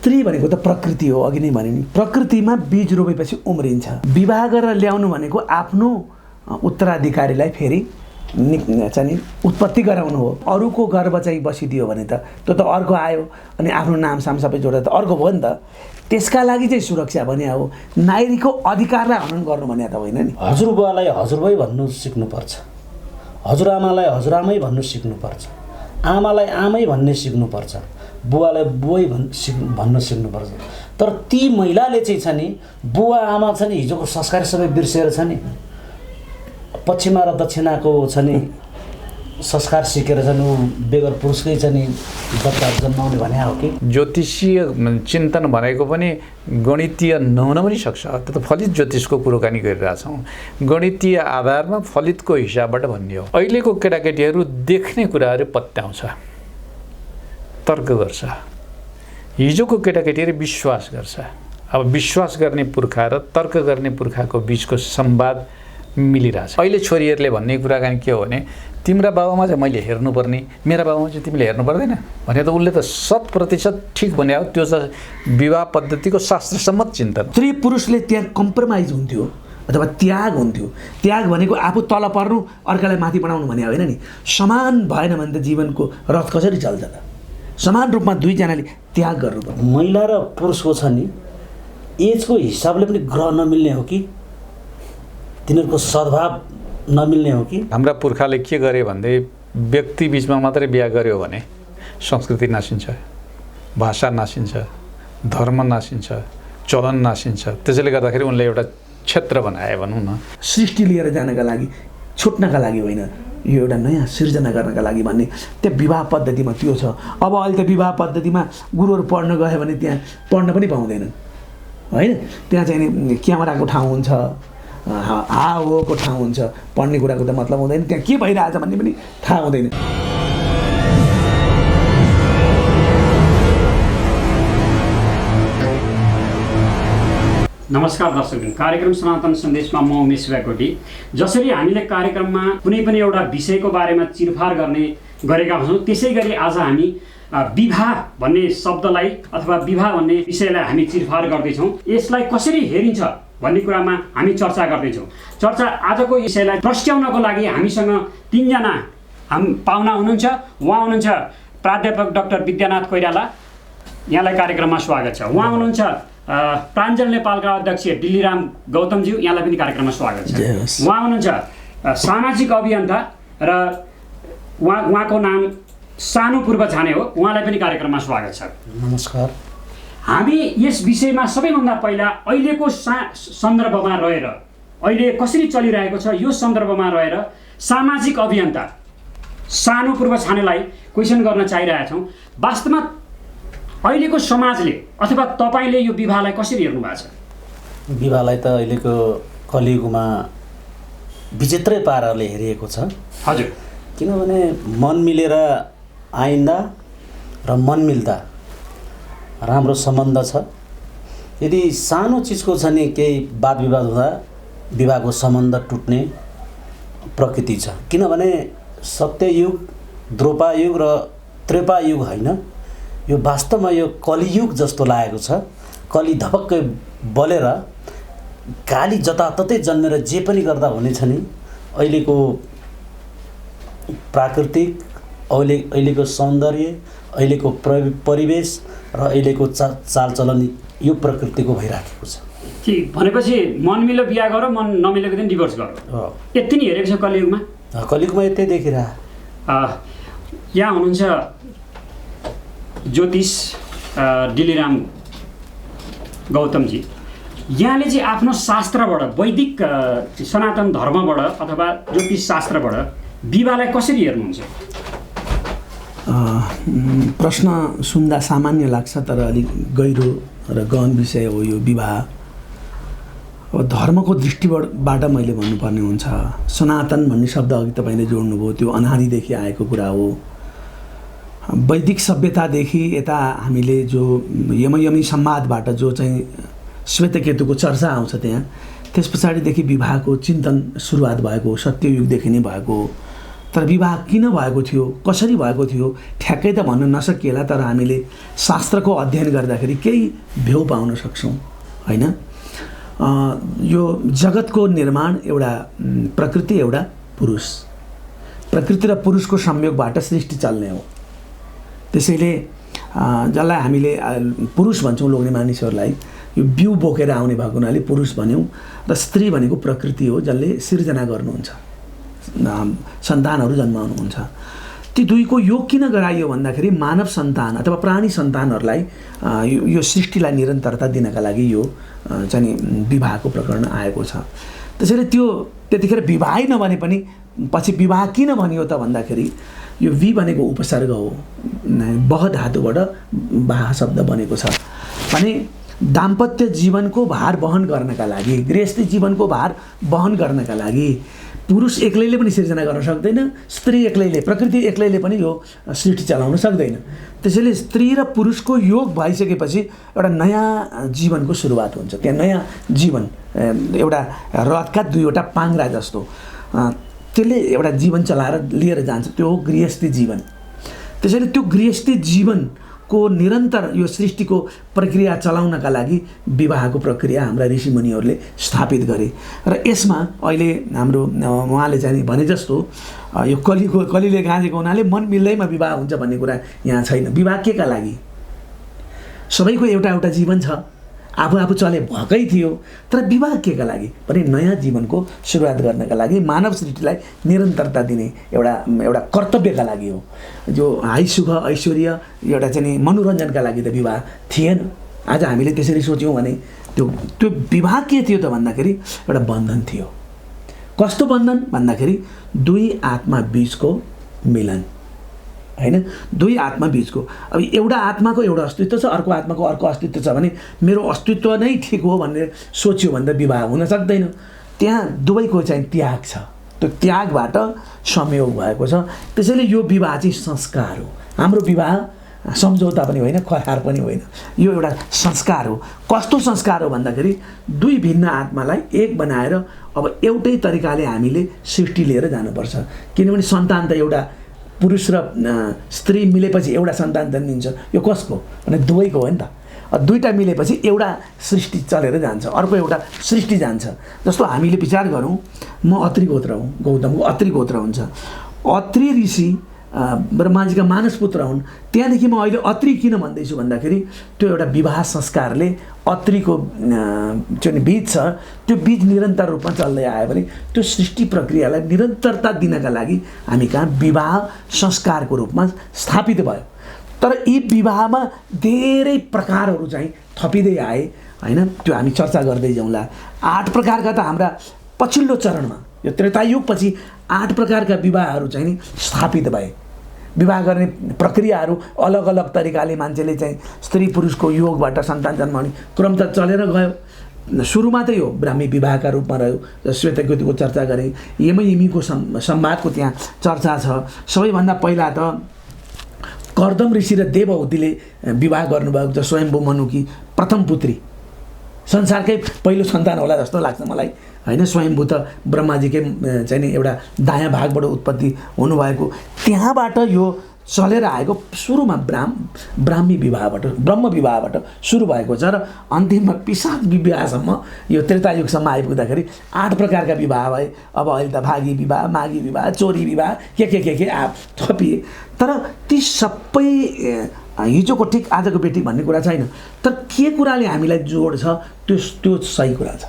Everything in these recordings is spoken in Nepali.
स्त्री भनेको त प्रकृति हो, अघि नै भने नि प्रकृतिमा बीज रोपेपछि उम्रिन्छ। विवाह गरेर ल्याउनु भनेको आफ्नो उत्तराधिकारीलाई फेरि चाहिँ उत्पत्ति गराउनु हो। अरूको गर्भ चाहिँ बसिदियो भने त त्यो त अर्को आयो अनि आफ्नो नामसाम सबै जोडेर त अर्को भयो नि त। त्यसका लागि चाहिँ सुरक्षा भने हो, नारीको अधिकारलाई हनन गर्नु भने त होइन नि। हजुरबुवालाई हजुरबाई भन्नु सिक्नुपर्छ, हजुरआमालाई हजुरआमै भन्नु सिक्नुपर्छ, आमालाई आमै भन्ने सिक्नुपर्छ, बुवालाई बुवै भन्न सिक्नुपर्छ। तर ती महिलाले चाहिँ छ नि बुवा आमा छ नि हिजोको संस्कार सबै बिर्सेर छ नि पश्चिमा र दक्षिणाको छ नि संस्कार सिकेर छ नि बेगर पुरुषकै छ नि बच्चा जन्माउने भने हो कि। ज्योतिषीय चिन्तन भनेको पनि गणितीय नहुन पनि सक्छ। त्यो त फलित ज्योतिषको कुराकानी गरिरहेछौँ, गणितीय आधारमा फलितको हिसाबबाट भन्ने हो। अहिलेको केटाकेटीहरू देख्ने कुराहरू पत्याउँछ, तर्क गर्छ। हिजोको केटाकेटीहरू विश्वास गर्छ। अब विश्वास गर्ने पुर्खा र तर्क गर्ने पुर्खाको बिचको संवाद मिलिरहेछ। अहिले छोरीहरूले भन्ने कुराकानी के हो भने तिम्रा बाबामा चाहिँ मैले हेर्नुपर्ने, मेरा बाबामा चाहिँ तिमीले हेर्नु पर्दैन भने त उसले त 100% ठिक भने हो। त्यो चाहिँ विवाह पद्धतिको शास्त्रसम्मत चिन्तन। स्त्री पुरुषले त्यहाँ कम्प्रोमाइज हुन्थ्यो अथवा त्याग हुन्थ्यो। त्याग भनेको आफू तल पर्नु अर्कालाई माथि बढाउनु भने होइन नि। समान भएन भने त जीवनको रथ कसरी चल्छ त? समान रूपमा दुईजनाले त्याग गर्नुपर्छ। महिला र पुरुषको छ नि एजको हिसाबले पनि ग्रह नमिल्ने हो कि तिनीहरूको सद्भाव नमिल्ने हो कि? हाम्रा पुर्खाले के गरे भन्दै व्यक्ति बिचमा मात्रै बिहा गर्यो भने संस्कृति नासिन्छ, भाषा नासिन्छ, धर्म नासिन्छ, चलन नासिन्छ। त्यसैले गर्दाखेरि उनले एउटा क्षेत्र बनाए भनौँ न। सृष्टि लिएर जानका लागि, छुट्नका लागि होइन, यो एउटा नयाँ सिर्जना गर्नका लागि भन्ने त्यो विवाह पद्धतिमा त्यो छ। अब अहिले त विवाह पद्धतिमा गुरुहरू पढ्न गयो भने त्यहाँ पढ्न पनि पाउँदैनन् होइन। त्यहाँ चाहिँ नि क्यामेराको ठाउँ हुन्छ, हावाको ठाउँ हुन्छ, पढ्ने कुराको त मतलब हुँदैन। त्यहाँ के भइरहेछ भन्ने पनि थाहा हुँदैन। नमस्कार दर्शकबिन, कार्यक्रम सनातन सन्देशमा म उमेश शिवाकोटी। जसरी हामीले कार्यक्रममा कुनै पनि एउटा विषयको बारेमा चिरफार गरेका हुन्छौँ, त्यसै गरी आज हामी विवाह भन्ने शब्दलाई अथवा विवाह भन्ने विषयलाई हामी चिरफार गर्दैछौँ। यसलाई कसरी हेरिन्छ भन्ने कुरामा हामी चर्चा गर्दैछौँ। आजको विषयलाई प्रस्ट्याउनको लागि हामीसँग तीनजना पाहुना हुनुहुन्छ। उहाँ हुनुहुन्छ प्राध्यापक डाक्टर विद्यानाथ कोइराला, यहाँलाई कार्यक्रममा स्वागत छ। उहाँ हुनुहुन्छ प्राञ्जल नेपालका अध्यक्ष डिल्लीराम गौतमज्यू, यहाँलाई पनि कार्यक्रममा स्वागत छ। उहाँ हुनुहुन्छ सामाजिक अभियन्ता र उहाँको नाम सानो पूर्व छाने हो, उहाँलाई पनि कार्यक्रममा स्वागत छ। नमस्कार। हामी यस विषयमा सबैभन्दा पहिला अहिलेको सन्दर्भमा रहेर, अहिले कसरी चलिरहेको छ यो सन्दर्भमा रहेर सामाजिक अभियन्ता सानो पूर्व छानेलाई क्वेसन गर्न चाहिरहेका छौँ। वास्तवमा अहिलेको समाजले अथवा तपाईँले यो विवाहलाई कसरी हेर्नु भएको छ? विवाहलाई त अहिलेको कलियुगमा विचित्रै पाराले हेरिएको छ। हजुर, किनभने मन मिलेर आइन्दा र मन मिल्दा राम्रो सम्बन्ध छ। यदि सानो चिजको छ नि केही वाद विवाद हुँदा विवाहको सम्बन्ध टुट्ने प्रकृति छ। किनभने सत्ययुग, द्रोपायुग र त्रेपायुग होइन, यो वास्तवमा यो कलियुग जस्तो लागेको छ। कली धपक्कै बलेर गाली जताततै जन्मेर जे पनि गर्दा हुनेछ नि। अहिलेको प्राकृतिक, अहिलेको सौन्दर्य, अहिलेको परिवेश र अहिलेको चालचलन यो प्रकृतिको भइराखेको छ। भनेपछि मन मिलो बिहा गर, मन नमिलेको दिन डिभोर्स गर, यति नै हेरेको छ कलियुगमा। कलियुगमा यतै देखिरह। यहाँ हुनुहुन्छ ज्योतिष डिल्लीराम गौतमजी, यहाँले चाहिँ आफ्नो शास्त्रबाट, वैदिक सनातन धर्मबाट अथवा ज्योतिष शास्त्रबाट विवाहलाई कसरी हेर्नुहुन्छ? प्रश्न सुन्दा सामान्य लाग्छ, तर अलिक गहिरो र गहन विषय हो यो विवाह। अब धर्मको दृष्टिबाट मैले भन्नुपर्ने हुन्छ। सनातन भन्ने शब्द अघि तपाईँले जोड्नुभयो, त्यो अनादिदेखि आएको कुरा हो। वैदिक सभ्यतादेखि यता हामीले जो यमयमी संवादबाट जो चाहिँ श्वेतकेतुको चर्चा आउँछ त्यहाँ, त्यस पछाडिदेखि विवाहको चिन्तन सुरुवात भएको, सत्ययुगदेखि नै भएको। तर विवाह किन भएको थियो, कसरी भएको थियो ठ्याक्कै त भन्न नसकिएला, तर हामीले शास्त्रको अध्ययन गर्दाखेरि केही भ्यू पाउन सक्छौँ होइन। यो जगतको निर्माण एउटा प्रकृति, एउटा पुरुष, प्रकृति र पुरुषको संयोगबाट सृष्टि चल्ने हो। त्यसैले जसलाई हामीले पुरुष भन्छौँ लोग्ने मानिसहरूलाई, यो बिउ बोकेर आउने भएको हुनाले पुरुष भन्यौँ, र स्त्री भनेको प्रकृति हो जसले सिर्जना गर्नुहुन्छ, सन्तानहरू जन्माउनुहुन्छ। ती दुईको योग किन गराइयो भन्दाखेरि मानव सन्तान अथवा प्राणी सन्तानहरूलाई यो सृष्टिलाई निरन्तरता दिनका लागि यो चाहिँ विवाहको प्रकरण आएको छ। त्यसैले त्यो त्यतिखेर विवाहै नभने पनि पछि विवाह किन भनियो त भन्दाखेरि यो वि भनेको उपसर्ग हो, बह धातुबाट वाह शब्द बनेको छ। भने दाम्पत्य जीवनको भार वहन गर्नका लागि, गृहस्थी जीवनको भार वहन गर्नका लागि पुरुष एक्लैले पनि सिर्जना गर्न सक्दैन, स्त्री एक्लैले, प्रकृति एक्लैले पनि यो सृष्टि चलाउन सक्दैन। त्यसैले स्त्री र पुरुषको योग भइसकेपछि एउटा नयाँ जीवनको सुरुवात हुन्छ। त्यहाँ नयाँ जीवन, एउटा रथका दुईवटा पाङ्ग्रा जस्तो त्यसले एउटा जीवन चलाएर लिएर जान्छ, त्यो हो गृहस्थी जीवन। त्यसैले त्यो गृहस्थी जीवनको निरन्तर यो सृष्टिको प्रक्रिया चलाउनका लागि विवाहको प्रक्रिया हाम्रा ऋषिमुनिहरूले स्थापित गरे। र यसमा अहिले हाम्रो उहाँले चाहिँ भने जस्तो यो कलीले गाँजेको हुनाले मन मिल्दैमा विवाह हुन्छ भन्ने कुरा यहाँ छैन। विवाह के का लागि? सबैको एउटा एउटा जीवन छ, आफू चले भएकै थियो, तर विवाह के का लागि भने नयाँ जीवनको सुरुवात गर्नका लागि, मानव सृष्टिलाई निरन्तरता दिने एउटा कर्तव्यका लागि हो। जो हाई सुख ऐश्वर्य एउटा चाहिँ मनोरञ्जनका लागि त विवाह थिएन। आज हामीले त्यसरी सोच्यौँ भने त्यो विवाह के थियो त भन्दाखेरि एउटा बन्धन थियो। कस्तो बन्धन भन्दाखेरि दुई आत्मा बीचको मिलन होइन, दुई आत्मा बीचको। अब एउटा आत्माको एउटा अस्तित्व छ, अर्को आत्माको अर्को अस्तित्व छ भने मेरो अस्तित्व नै ठिक हो भनेर सोच्यो भने त विवाह हुन सक्दैन। त्यहाँ दुवैको चाहिँ त्याग छ, त्यो त्यागबाट संयोग भएको छ। त्यसैले यो विवाह चाहिँ संस्कार हो। हाम्रो विवाह सम्झौता पनि होइन, करार पनि होइन, यो एउटा संस्कार हो। कस्तो संस्कार हो भन्दाखेरि दुई भिन्न आत्मालाई एक बनाएर अब एउटै तरिकाले हामीले सृष्टि लिएर जानुपर्छ। किनभने सन्तान त एउटा पुरुष र स्त्री मिलेपछि एउटा सन्तान जन्मिन्छ। यो कसको भने दुवैको हो नि त। दुईटा मिलेपछि एउटा सृष्टि चलेर जान्छ, अर्को एउटा सृष्टि जान्छ। जस्तो हामीले विचार गरौँ, म अत्रि गोत्र हुँ, गौतमको अत्रि गोत्र हुन्छ। अत्रि ऋषि ब्रह्माजीका मानस पुत्र हुन्। त्यहाँदेखि म अहिले अत्रि किन भन्दैछु भन्दाखेरि त्यो एउटा विवाह संस्कारले अत्रिको जुन बीज छ त्यो बीज निरन्तर रूपमा चल्दै आयो भने त्यो सृष्टि प्रक्रियालाई निरन्तरता दिनका लागि हामी कहाँ विवाह संस्कारको रूपमा स्थापित भयो। तर यी विवाहमा धेरै प्रकारहरू चाहिँ थपिँदै आए होइन, त्यो हामी चर्चा गर्दै जाउँला। 8 प्रकारका त हाम्रा पछिल्लो चरणमा यो त्रेतायुगपछि 8 प्रकारका विवाहहरू चाहिँ नि स्थापित भए। विवाह गर्ने प्रक्रियाहरू अलग अलग तरिकाले मान्छेले चाहिँ स्त्री पुरुषको योगबाट सन्तान जन्माउने क्रम त चलेर गयो। सुरुमा त यो ब्राह्मी विवाहका रूपमा रह्यो, श्वेतकेतुको चर्चा गरेँ, यमयमीको संवादको त्यहाँ चर्चा छ। सबैभन्दा पहिला त कर्दम ऋषि र देवहूतिले विवाह गर्नुभएको छ। स्वयम्भू मनुकी प्रथम पुत्री, संसारकै पहिलो सन्तान होला जस्तो लाग्छ मलाई होइन। स्वयम्भू त ब्रह्माजीकै चाहिँ नि एउटा दायाँ भागबाट उत्पत्ति हुनुभएको, त्यहाँबाट यो चलेर आएको सुरुमा ब्राह्मी विवाहबाट, ब्रह्म विवाहबाट सुरु भएको छ र अन्तिममा पिशाच विवाहसम्म यो त्रेतायुगसम्म आइपुग्दाखेरि 8 प्रकारका विवाह भए। अब अहिले त भागी विवाह, मागी विवाह, चोरी विवाह के थपिए। तर ती सबै हिजोको ठिक आजको बेटी भन्ने कुरा छैन। तर के कुराले हामीलाई जोड्छ त्यो सही कुरा छ।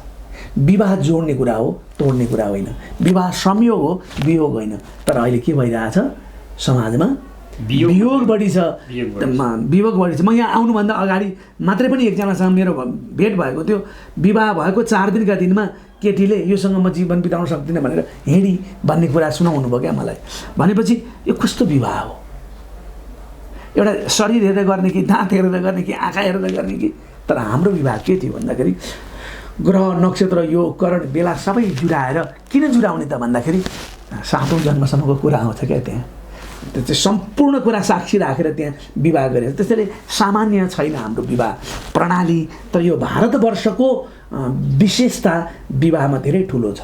विवाह जोड्ने कुरा हो, तोड्ने कुरा होइन। विवाह संयोग हो, वियोग होइन। तर अहिले के भइरहेछ समाजमा वियोग बढी छ, वियोग बढी छ। म यहाँ आउनुभन्दा अगाडि मात्रै पनि एकजनासँग मेरो भेट भएको थियो। विवाह भएको 4 दिनका दिनमा केटीले योसँग म जीवन बिताउन सक्दिनँ भनेर हिँडी भन्ने कुरा सुनाउनु भयो क्या मलाई। भनेपछि यो कस्तो विवाह हो? एउटा शरीर हेरेर गर्ने कि दाँत हेरेर गर्ने कि आँखा हेरेर गर्ने कि? तर हाम्रो विवाह के थियो भन्दाखेरि ग्रह नक्षत्र यो करण बेला सबै जुराएर, किन जुराउने त भन्दाखेरि 7औं जन्मसम्मको कुरा आउँछ क्या त्यहाँ। त्यो चाहिँ सम्पूर्ण कुरा साक्षी राखेर त्यहाँ विवाह गरेको। त्यसैले सामान्य छैन हाम्रो विवाह प्रणाली। तर यो भारतवर्षको विशेषता विवाहमा धेरै ठुलो छ।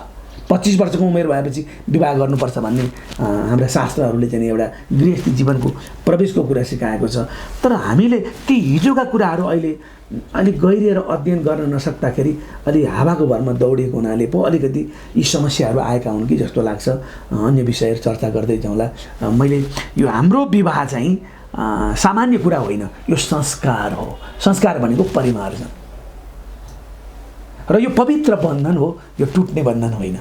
25 वर्षको उमेर भएपछि विवाह गर्नुपर्छ भन्ने हाम्रा शास्त्रहरूले चाहिँ एउटा गृहस्थी जीवनको प्रवेशको कुरा सिकाएको छ। तर हामीले ती हिजोका कुराहरू अहिले अलिक गहिरिएर अध्ययन गर्न नसक्दाखेरि अलि हावाको भरमा दौडिएको हुनाले पो अलिकति यी समस्याहरू आएका हुन् कि जस्तो लाग्छ। अन्य विषयहरू चर्चा गर्दै जाउँला। मैले यो हाम्रो विवाह चाहिँ सामान्य कुरा होइन, यो संस्कार हो। संस्कार भनेको परिमार्जन र यो पवित्र बन्धन हो, यो टुट्ने बन्धन होइन।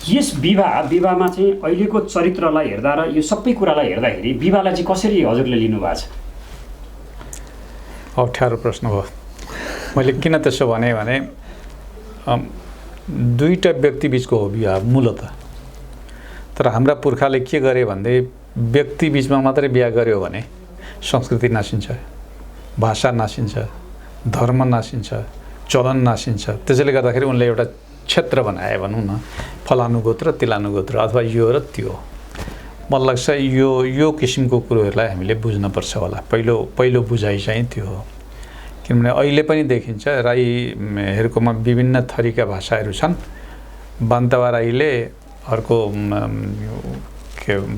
यस विवाहमा चाहिँ अहिलेको चरित्रलाई हेर्दा र यो सबै कुरालाई हेर्दाखेरि विवाहलाई चाहिँ कसरी हजुरले लिनुभएको छ? अप्ठ्यारो प्रश्न हो। मैले किन त्यसो भने दुईटा व्यक्ति बिचको हो विवाह मूलत। तर हाम्रा पुर्खाले के गरे भन्दै व्यक्ति बिचमा मात्रै बिहा गर्यो भने संस्कृति नासिन्छ, भाषा नासिन्छ, धर्म नासिन्छ, चलन नासिन्छ। त्यसैले गर्दाखेरि उनले एउटा क्षेत्र बनाए भनौँ न, फलानु गोत्र तिलानु गोत्र अथवा यो र त्यो। मलाई लाग्छ यो किसिमको कुरोहरूलाई हामीले बुझ्नुपर्छ होला। पहिलो बुझाइ चाहिँ त्यो हो। किनभने अहिले पनि देखिन्छ राईहरूकोमा विभिन्न थरीका भाषाहरू छन्। बान्तवा राईले अर्को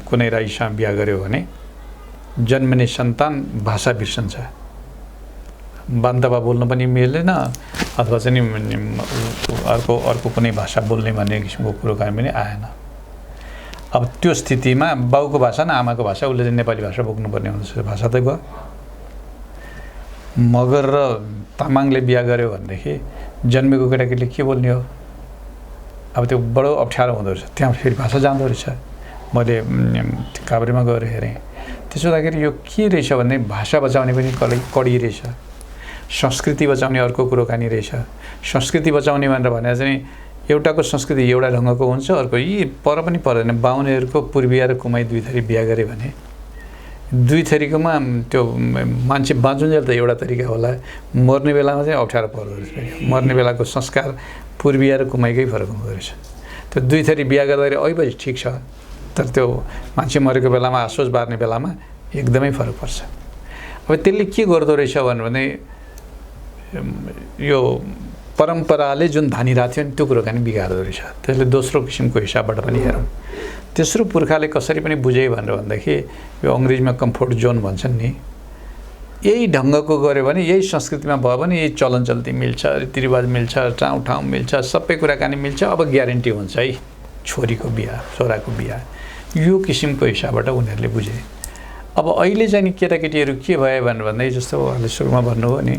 कुनै राईसँग बिहा गर्यो भने जन्मिने सन्तान भाषा बिर्सन्छ, बान्तवा बोल्न पनि मिल्दैन अथवा चाहिँ अर्को कुनै भाषा बोल्ने भन्ने किसिमको कुरोकानी पनि आएन। अब त्यो स्थितिमा बाउको भाषा न आमाको भाषा, उसले चाहिँ नेपाली भाषा बोक्नुपर्ने हुन्छ। भाषा त गयो। मगर र तामाङले बिहा गर्यो भनेदेखि जन्मेको केटाकेटीले के बोल्ने हो? अब त्यो बडो अप्ठ्यारो हुँदो रहेछ। त्यहाँ फेरि भाषा जाँदो रहेछ। मैले काभ्रेमा गएर हेरेँ। त्यसो हुँदाखेरि यो के रहेछ भने भाषा बचाउने पनि कडी रहेछ, संस्कृति बचाउने अर्को कुरोकानी रहेछ। संस्कृति बचाउने भनेर चाहिँ एउटाको संस्कृति एउटा ढङ्गको हुन्छ, अर्को यी पर पनि पर्दैन। बाहुनेहरूको पूर्वीय र कुमाई दुई थरी बिहा गरे भने दुई थरीकोमा त्यो मान्छे बाँचुन्जेल त एउटा तरिका होला, मर्ने बेलामा चाहिँ अप्ठ्यारो पर्दो रहेछ। मर्ने बेलाको संस्कार पूर्वीय र कुमाईकै फरक हुँदो रहेछ। त्यो दुई थरी बिहा गर्दाखेरि अहिले ठिक छ, तर त्यो मान्छे मरेको बेलामा आसोस बार्ने बेलामा एकदमै फरक पर्छ। अब त्यसले के गर्दो रहेछ भने यो परम्पराले जुन धानिरहेको थियो नि त्यो कुरो पनि बिगार्दो रहेछ। त्यसले दोस्रो किसिमको हिसाबबाट पनि हेरौँ। तेस्रो पुर्खाले कसरी पनि बुझे भनेदेखि यो अङ्ग्रेजीमा कम्फोर्ट जोन भन्छन् नि, यही ढङ्गको गऱ्यो भने यही संस्कृतिमा भयो भने यही चलन चल्ती मिल्छ, रीतिरिवाज मिल्छ, ठाउँ मिल्छ, सबै कुराकानी मिल्छ, अब ग्यारेन्टी हुन्छ है छोरीको बिहा छोराको बिहा। यो किसिमको हिसाबबाट उनीहरूले बुझे। अब अहिले चाहिँ नि केटाकेटीहरू के भयो भन्दै जस्तो उहाँले सुरुमा भन्नुभयो नि,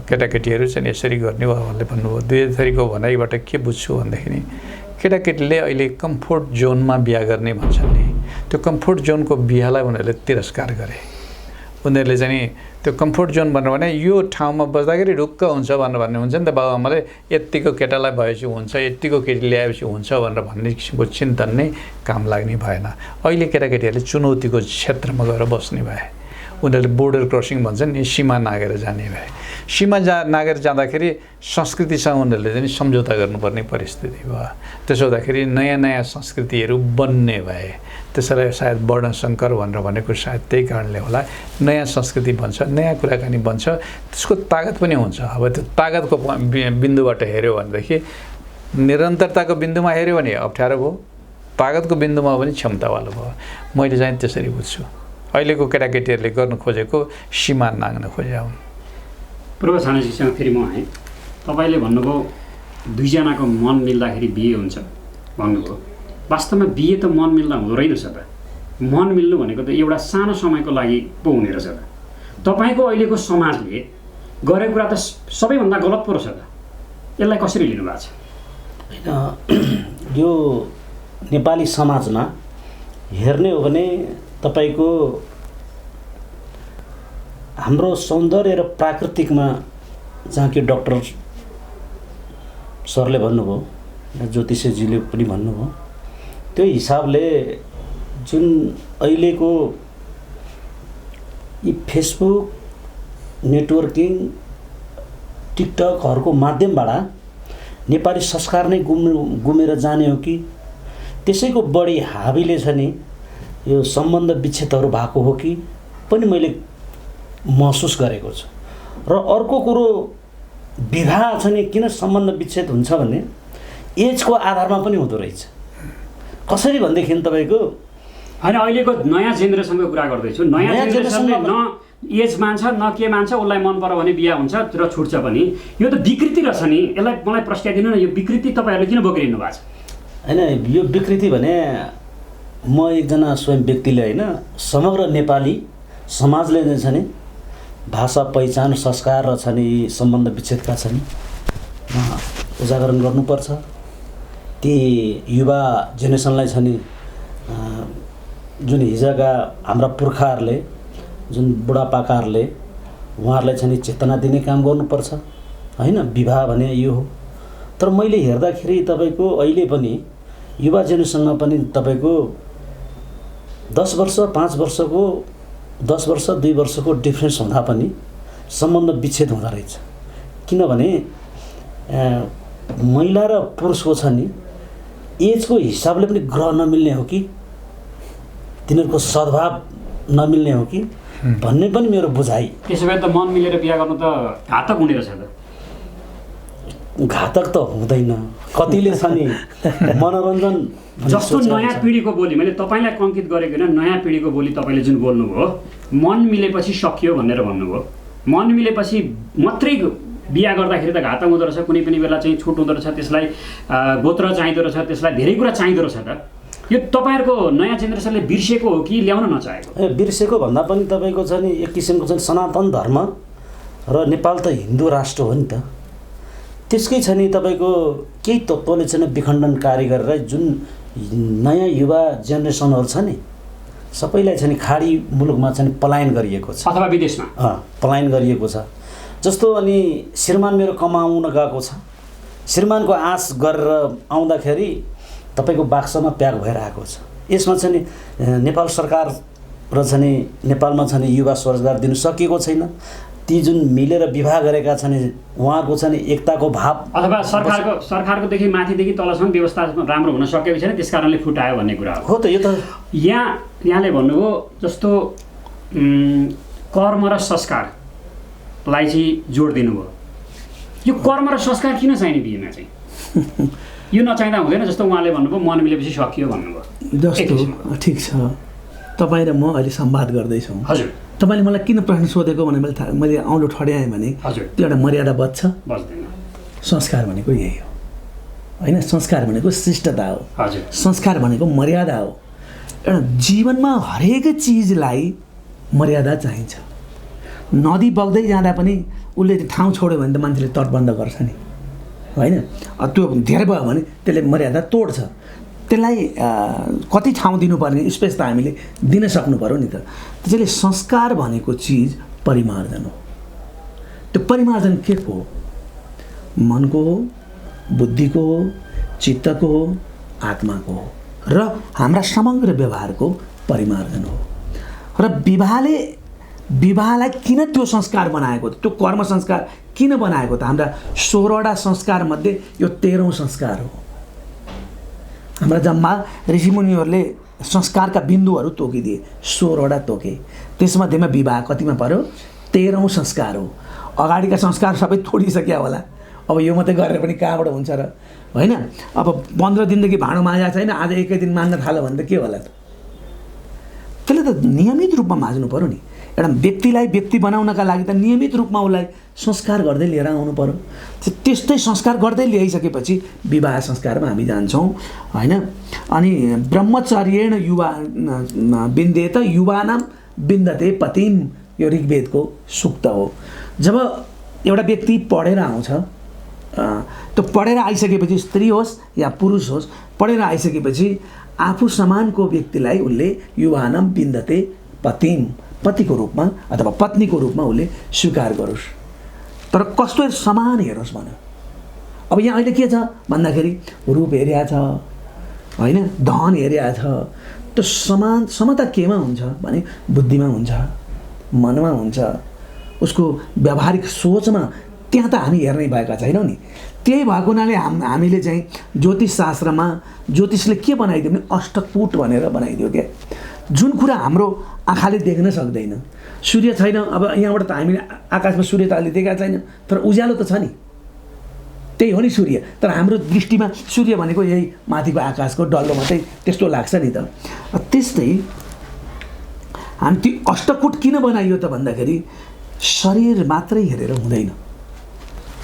केटाकेटीहरू चाहिँ यसरी गर्ने उहाँहरूले भन्नुभयो। दुई थरीको भनाइबाट के बुझ्छु भन्दाखेरि केटाकेटीले अहिले कम्फोर्ट जोनमा बिहा गर्ने भन्छन् नि, त्यो कम्फोर्ट जोनको बिहालाई उनीहरूले तिरस्कार गरे। उनीहरूले चाहिँ त्यो कम्फोर्ट जोन भने यो ठाउँमा बस्दाखेरि ढुक्क हुन्छ भन्ने हुन्छ नि त। बाबुआमाले यत्तिको केटालाई भएपछि हुन्छ, यत्तिको केटी ल्याएपछि हुन्छ भनेर भन्ने किसिमको चिन्तन नै काम लाग्ने भएन। अहिले केटाकेटीहरूले चुनौतीको क्षेत्रमा गएर बस्ने भए। उनीहरूले बोर्डर क्रसिङ भन्छन् नि, सीमा नागेर जाने भए। सीमा नागेर जाँदाखेरि संस्कृतिसँग उनीहरूले चाहिँ सम्झौता गर्नुपर्ने परिस्थिति भयो। त्यसो हुँदाखेरि नयाँ नयाँ संस्कृतिहरू बन्ने भए। त्यसैले सायद वर्णशङ्कर भनेर भनेको सायद त्यही कारणले होला। नयाँ संस्कृति बन्छ, नयाँ कुराकानी बन्छ, त्यसको तागत पनि हुन्छ। अब त्यो तागतको बिन्दुबाट हेऱ्यो भनेदेखि निरन्तरताको बिन्दुमा हेऱ्यो भने अप्ठ्यारो भयो, तागतको बिन्दुमा पनि क्षमतावाला भयो। मैले चाहिँ त्यसरी बुझ्छु। अहिलेको केटाकेटीहरूले गर्न खोजेको सीमा नाग्न खोजे हुन्। पूर्व छानेजीसँग फेरि म आएँ। तपाईँले भन्नुभयो दुईजनाको मन मिल्दाखेरि बिहे हुन्छ भन्नुभयो। वास्तवमा बिहे त मन मिल्दा हुँदो रहेनछ त। मन मिल्नु भनेको त एउटा सानो समयको लागि पो हुने रहेछ त। तपाईँको अहिलेको समाजले गरेको कुरा त सबैभन्दा गलत पो रहेछ त। यसलाई कसरी लिनुभएको छ? होइन, यो नेपाली समाजमा हेर्ने हो भने तपाईको हाम्रो सौन्दर्य र प्राकृतिकमा जहाँ कि डाक्टर सरले भन्नुभयो, ज्योतिषजीले पनि भन्नुभयो, त्यो हिसाबले जुन अहिलेको यी फेसबुक, नेटवर्किङ, टिकटकहरूको माध्यमबाट नेपाली संस्कार नै गुमेर जाने हो कि त्यसैको बढी हाबीले छ नि यो सम्बन्ध विच्छेदहरू भएको हो कि पनि मैले महसुस गरेको छु। र अर्को कुरो विवाह छ नि किन सम्बन्ध विच्छेद हुन्छ भने एजको आधारमा पनि हुँदो रहेछ। कसरी भनेदेखि तपाईँको होइन अहिलेको नयाँ जेनेरेसनको कुरा गर्दैछु। नयाँ जेनेरेसनले न एज मान्छ न के मान्छ, उसलाई मन पर्यो भने बिहा हुन्छ र छुट्छ पनि। यो त विकृति रहेछ नि, यसलाई मलाई प्रस्ट्याइदिनु न, यो विकृति तपाईँहरूले किन बोकिरहनु भएको छ? होइन यो विकृति भने म एकजना स्वयं व्यक्तिले होइन समग्र नेपाली समाजले नै छ नि भाषा पहिचान संस्कार र छ नि सम्बन्ध विच्छेदका छ नि उजागरण गर्नुपर्छ। ती युवा जेनेरेसनलाई छ नि जुन हिजोका हाम्रा पुर्खाहरूले जुन बुढापाकाहरूले उहाँहरूलाई चाहिँ चेतना दिने काम गर्नुपर्छ होइन। विवाह भने यो हो। तर मैले हेर्दाखेरि तपाईँको अहिले पनि युवा जेनेरेसनमा पनि तपाईँको 10 वर्ष 5 वर्षको 10 वर्ष 2 वर्षको डिफ्रेन्स हुँदा पनि सम्बन्ध विच्छेद हुँदो रहेछ। किनभने महिला र पुरुषको छ नि एजको हिसाबले पनि ग्रह नमिल्ने हो कि तिनीहरूको सद्भाव नमिल्ने हो कि भन्ने पनि मेरो बुझाइ। त्यसो भए त मन मिलेर बिहा गर्नु त घातक हुने रहेछ त। घातक त हुँदैन, कतिले छ नि मनोरञ्जन जस्तो नयाँ पिँढीको बोली, मैले तपाईँलाई कङ्कित गरेको होइन, नयाँ पिँढीको बोली तपाईँले जुन बोल्नुभयो मन मिलेपछि सकियो भनेर भन्नुभयो। मन मिलेपछि मात्रै बिहा गर्दाखेरि त घातक हुँदो रहेछ, कुनै पनि बेला चाहिँ छुट हुँदो रहेछ, त्यसलाई गोत्र चाहिँदो रहेछ, त्यसलाई धेरै कुरा चाहिँदो रहेछ। त यो तपाईँहरूको नयाँ जेनेरेसनले बिर्सेको हो कि ल्याउन नचाहेको? बिर्सेको भन्दा पनि तपाईँको छ नि एक किसिमको चाहिँ सनातन धर्म र नेपाल त हिन्दू राष्ट्र हो नि त, त्यसकै छ नि तपाईँको केही तत्त्वले चाहिँ विखण्डनकारी गरेर जुन नयाँ युवा जेनेरेसनहरू छ नि सबैलाई चाहिँ खाडी मुलुकमा चाहिँ पलायन गरिएको छ अथवा विदेशमा पलायन गरिएको छ। जस्तो अनि श्रीमान मेरो कमाउन गएको छ, श्रीमानको आश गरेर आउँदाखेरि तपाईँको बाक्समा प्याक भइरहेको छ। यसमा चाहिँ नेपाल सरकार र चाहिँ नेपालमा चाहिँ युवा स्वरोजगार दिनु सकिएको छैन। ती जुन मिलेर विवाह गरेका छन् उहाँको चाहिँ एकताको भाव अथवा सरकारकोदेखि माथिदेखि तलसम्म व्यवस्था राम्रो हुन सकेको छैन, त्यस कारणले फुटायो भन्ने कुरा हो। त यो त यहाँले भन्नुभयो जस्तो कर्म र संस्कारलाई चाहिँ जोड दिनुभयो। यो कर्म र संस्कार किन चाहिने बिहेमा चाहिँ? यो नचाहिँदा हुँदैन जस्तो उहाँले भन्नुभयो मन मिलेपछि सकियो भन्नुभयो। जस्तो ठिक छ, तपाईँ र म अहिले संवाद गर्दैछौँ। हजुर, तपाईँले मलाई किन प्रश्न सोधेको भने मैले औँलो ठड्याएँ भने हजुर त्यो एउटा मर्यादा बज्छ। बज्दैन। संस्कार भनेको यही हो होइन, संस्कार भनेको शिष्टता हो। हजुर, संस्कार भनेको मर्यादा हो। एउटा जीवनमा हरेक चिजलाई मर्यादा चाहिन्छ। नदी बग्दै जाँदा पनि उसले ठाउँ छोड्यो भने त मान्छेले तटबन्ध गर्छ नि होइन। त्यो धेरै भयो भने त्यसले मर्यादा तोड्छ। त्यसलाई कति ठाउँ दिनुपर्ने स्पेस त हामीले दिन सक्नु पऱ्यो नि त। त्यसैले संस्कार भनेको चिज परिमार्जन हो। त्यो परिमार्जन के को हो? मनको हो, बुद्धिको हो, चित्तको हो, आत्माको हो र हाम्रा समग्र व्यवहारको परिमार्जन हो। र विवाहलाई किन त्यो संस्कार बनाएको, त्यो कर्म संस्कार किन बनाएको त? हाम्रा 16वटा संस्कार मध्ये यो 13औं संस्कार हो। हाम्रा जम्मा ऋषिमुनिहरूले संस्कारका बिन्दुहरू तोकिदिए, 16वटा तोके। त्यसमध्येमा विवाह कतिमा पर्यो? 13औं संस्कार हो। अगाडिका संस्कार सबै तोडिसक्यो होला, अब यो मात्रै गरेर पनि कहाँबाट हुन्छ र होइन। अब 15 दिनदेखि भाँडो माझाएको छैन, आज एकै दिन मान्न थाल्यो भने त के होला त? त्यसले त नियमित रूपमा माझ्नु पऱ्यो नि। एउटा व्यक्तिलाई व्यक्ति बनाउनका लागि त नियमित रूपमा उसलाई संस्कार गर्दै लिएर आउनु पऱ्यो। त्यस्तै संस्कार गर्दै ल्याइसकेपछि विवाह संस्कारमा हामी जान्छौँ होइन। अनि ब्रह्मचर्येण युवा बिन्देत युवानां बिन्दते पतिम, यो ऋग्वेदको सूक्त हो। जब एउटा व्यक्ति पढेर आउँछ, त्यो पढेर आइसकेपछि स्त्री होस् या पुरुष होस्, पढेर आइसकेपछि आफू समानको व्यक्तिलाई उसले युवानां बिन्दते पतिम, पतिको रूपमा अथवा पत्नीको रूपमा उसले स्वीकार गरोस्। तर कस्तो समान हेरोस् भन। अब यहाँ अहिले के छ भन्दाखेरि रूप हेरिया छ होइन, धन हेरिया छ। त्यो समता केमा हुन्छ भने बुद्धिमा हुन्छ, मनमा हुन्छ, उसको व्यावहारिक सोचमा। त्यहाँ त हामी हेर्नै भएका छैनौँ नि। त्यही भएको हुनाले हामीले चाहिँ ज्योतिष शास्त्रमा ज्योतिषले के बनाइदियो भने अष्टकूट भनेर बनाइदियो क्या। जुन कुरा हाम्रो आँखाले देख्न सक्दैन, सूर्य छैन, अब यहाँबाट त हामीले आकाशमा सूर्य त अहिले देखाएको छैन, तर उज्यालो त छ नि। त्यही हो नि सूर्य। तर हाम्रो दृष्टिमा सूर्य भनेको यही माथिको आकाशको डल्लो मात्रै त्यस्तो लाग्छ नि त। त्यस्तै हामी त्यो अष्टकूट किन बनाइयो त भन्दाखेरि शरीर मात्रै हेरेर हुँदैन,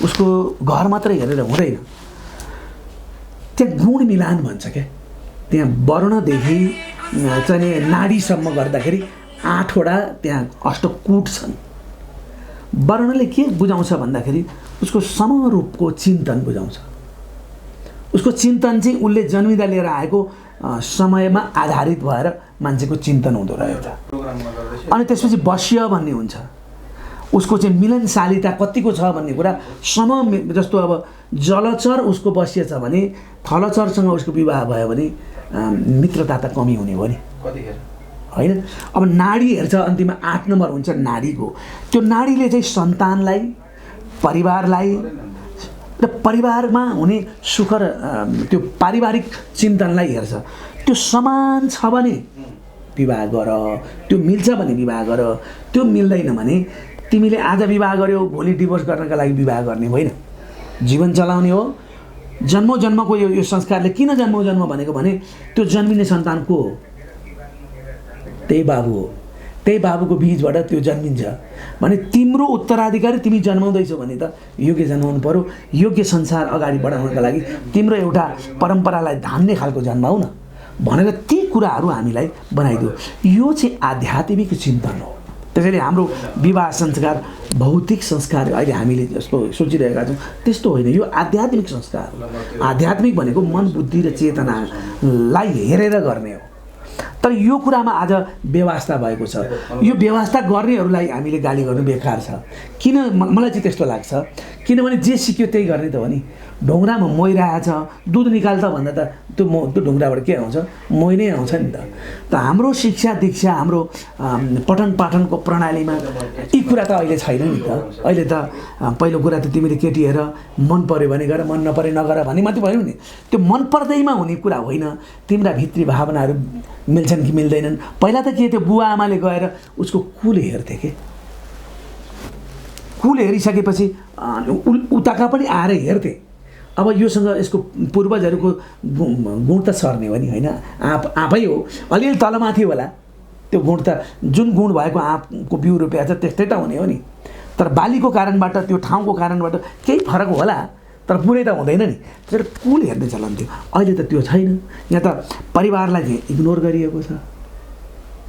उसको घर मात्रै हेरेर हुँदैन, त्यहाँ गुण मिलान भन्छ क्या। त्यहाँ वर्णदेखि चाहिँ नाडीसम्म गर्दाखेरि 8वटा त्यहाँ अष्टकूट छन्। वर्णले के बुझाउँछ भन्दाखेरि उसको समरूपको चिन्तन बुझाउँछ। उसको चिन्तन चाहिँ उसले जन्मिँदा लिएर आएको समयमा आधारित भएर मान्छेको चिन्तन हुँदो रहेछ। अनि त्यसपछि वश्य भन्ने हुन्छ, उसको चाहिँ मिलनशालिता कतिको छ भन्ने कुरा जस्तो अब जलचर उसको वश्य छ भने थलचरसँग उसको विवाह भयो भने मित्रता त कमी हुने हो नि होइन। अब नाडी हेर्छ, अन्तिममा 8 नम्बर हुन्छ नाडीको। त्यो नाडीले चाहिँ सन्तानलाई, परिवारलाई र परिवारमा हुने सुख र त्यो पारिवारिक चिन्तनलाई हेर्छ। त्यो समान छ भने विवाह गर, त्यो मिल्छ भने विवाह गर, त्यो मिल्दैन भने तिमीले आज विवाह गर्यौ भोलि डिभोर्स गर्नका लागि विवाह गर्ने होइन, जीवन चलाउने हो। जन्मौ जन्मको यो संस्कारले किन जन्मौ जन्म भनेको भने त्यो जन्मिने सन्तान को हो? त्यही बाबु हो। त्यही बाबुको बीजबाट त्यो जन्मिन्छ भने तिम्रो उत्तराधिकारी तिमी जन्माउँदैछौ भने त योग्य जन्माउनु पर्यो। योग्य संसार अगाडि बढाउनका लागि तिम्रो एउटा परम्परालाई धान्ने खालको जन्माउ न भनेर ती कुराहरू हामीलाई बनाइदियो। यो चाहिँ आध्यात्मिक चिन्तन हो। त्यसैले हाम्रो विवाह संस्कार भौतिक संस्कार अहिले हामीले जस्तो सोचिरहेका छौँ त्यस्तो होइन, यो आध्यात्मिक संस्कार हो। आध्यात्मिक भनेको मन बुद्धि र चेतनालाई हेरेर गर्ने हो। तर यो कुरामा आज व्यवस्था भएको छ। यो व्यवस्था गर्नेहरूलाई हामीले गाली गर्नु बेकार छ। किन मलाई चाहिँ त्यस्तो लाग्छ, किनभने जे सिक्यो त्यही गर्ने त हो नि। ढुङ्ग्रामा मोही रहेछ, दुध निकाल त भन्दा त त्यो ढुङ्ग्राबाट के आउँछ? मोही नै आउँछ नि त। त हाम्रो शिक्षा दीक्षा, हाम्रो पठन पाठनको प्रणालीमा यी कुरा त अहिले छैन नि त। अहिले त पहिलो कुरा त तिमीले केटी हेर, मन पर्यो भने गर, मन नपरे नगर भन्ने मात्रै भयो नि। त्यो मन पर्दैमा हुने कुरा होइन, तिम्रा भित्री भावनाहरू मिल्छन् कि मिल्दैनन्। पहिला त के थियो, बुवा आमाले गएर उसको कुल हेर्थे के, कुल हेरिसकेपछि उताका पनि आएर हेर्थे। अब योसँग यसको पूर्वजहरूको गुण त सर्ने हो नि होइन, आफै हो, अलिअलि तलमाथि होला। त्यो गुण त जुन गुण भएको आँपको बिउ रोप्या छ त्यस्तै त हुने हो नि। तर बालीको कारणबाट, त्यो ठाउँको कारणबाट केही फरक होला, तर पुरै त हुँदैन नि। त्यसरी कुल हेर्ने चलन थियो। अहिले त त्यो छैन। यहाँ त परिवारलाई इग्नोर गरिएको छ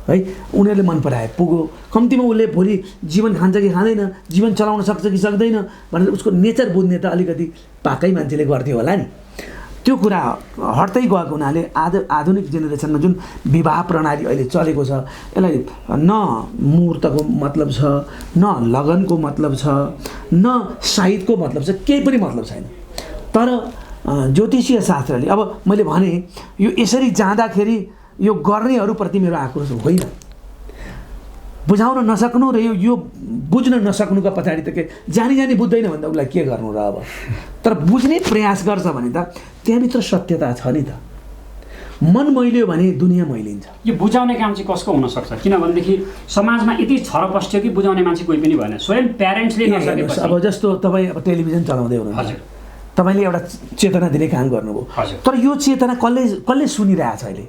है। उनीहरूले मन पराए पुग्यो, कम्तीमा उसले भोलि जीवन खान्छ कि खाँदैन, जीवन चलाउन सक्छ कि सक्दैन भनेर उसको नेचर बुझ्ने त अलिकति पाकै मान्छेले गर्थ्यो होला नि। त्यो कुरा हट्दै गएको हुनाले आधुनिक जेनेरेसनमा जुन विवाह प्रणाली अहिले चलेको छ, यसलाई न मुहुर्तको मतलब छ, न लगनको मतलब छ, न साहिदको मतलब छ, केही पनि मतलब छैन। तर ज्योतिषीय शास्त्रले, अब मैले भने यो यसरी जाँदाखेरि यो गर्नेहरूप्रति मेरो आक्रोश होइन। बुझाउन नसक्नु र यो बुझ्न नसक्नुका पछाडि त के जानी बुझ्दैन भने त उसलाई के गर्नु र। अब तर बुझ्ने प्रयास गर्छ भने त त्यहाँभित्र सत्यता छ नि त। मन मैल्यो भने दुनियाँ मैलिन्छ। यो बुझाउने काम चाहिँ कसको हुनसक्छ? किनभनेदेखि समाजमा यति छरपस्ट्यो कि बुझाउने मान्छे कोही पनि भएन, स्वयं प्यारेन्ट्सले नसकेपछि। अब जस्तो तपाईँ अब टेलिभिजन चलाउँदै हुनुहुन्छ, तपाईँले एउटा चेतना दिने काम गर्नुभयो, तर यो चेतना कसले सुनिरहेछ अहिले?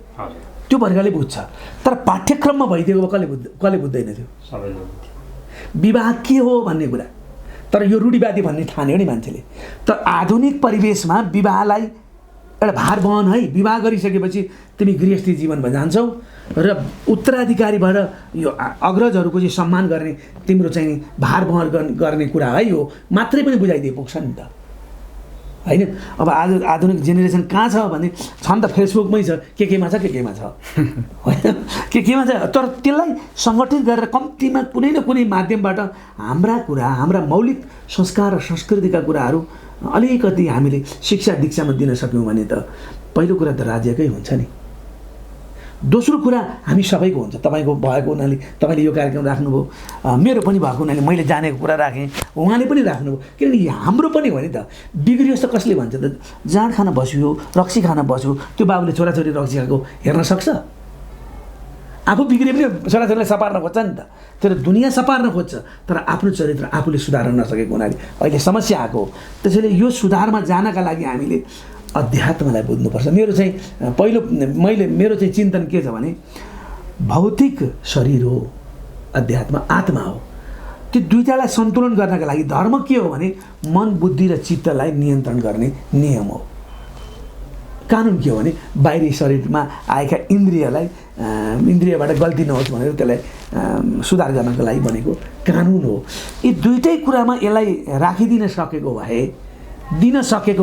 त्यो वर्गले बुझ्छ। तर पाठ्यक्रममा भइदिएको कसले बुझ्दैन थियो? विवाह के हो भन्ने कुरा तर यो रूढिवादी भन्ने ठान्यो नि मान्छेले। तर आधुनिक परिवेशमा विवाहलाई एउटा भार बहन है। विवाह गरिसकेपछि तिमी गृहस्थी जीवनमा जान्छौ र उत्तराधिकारी भएर यो अग्रजहरूको चाहिँ सम्मान गर्ने, तिम्रो चाहिँ भार बहन गर्ने कुरा है, यो मात्रै पनि बुझाइदिए पुग्छ नि त होइन। अब आज आधुनिक जेनेरेसन कहाँ छ भने छन् त फेसबुकमै छ, केमा छ केमा छ होइन, केमा छ। तर त्यसलाई सङ्गठित गरेर कम्तीमा कुनै न कुनै माध्यमबाट हाम्रा मौलिक संस्कार र संस्कृतिका कुराहरू अलिकति हामीले शिक्षा दीक्षामा दिन सक्यौँ भने त पहिलो कुरा त राज्यकै हुन्छ नि। दोस्रो कुरा हामी सबैको हुन्छ। तपाईँको भएको हुनाले तपाईँले यो कार्यक्रम राख्नुभयो, मेरो पनि भएको हुनाले मैले जानेको कुरा राखेँ, उहाँले पनि राख्नुभयो। किनभने हाम्रो पनि हो नि त। बिग्रियोस् त कसले भन्छ त? जाँड खान बस्यो, रक्सी खान बस्यो, त्यो बाबुले छोराछोरी रक्सी खाएको हेर्न सक्छ? आफू बिग्रिए पनि छोराछोरीलाई सपार्न खोज्छ नि त, तर दुनियाँ सपार्न खोज्छ, तर आफ्नो चरित्र आफूले सुधार्न नसकेको हुनाले अहिले समस्या आएको हो। त्यसैले यो सुधारमा जानका लागि हामीले अध्यात्मलाई बुझ्नुपर्छ। मेरो चाहिँ मेरो चाहिँ चिन्तन के छ भने भौतिक शरीर हो, अध्यात्म आत्मा हो। त्यो दुईटालाई सन्तुलन गर्नका लागि धर्म के हो भने मन बुद्धि र चित्तलाई नियन्त्रण गर्ने नियम हो। कानुन के हो भने बाहिरी शरीरमा आएका इन्द्रियबाट गल्ती नहोस् भनेर त्यसलाई सुधार गर्नको लागि बनेको कानुन हो। यी दुईटै कुरामा यसलाई राखिदिन सकेको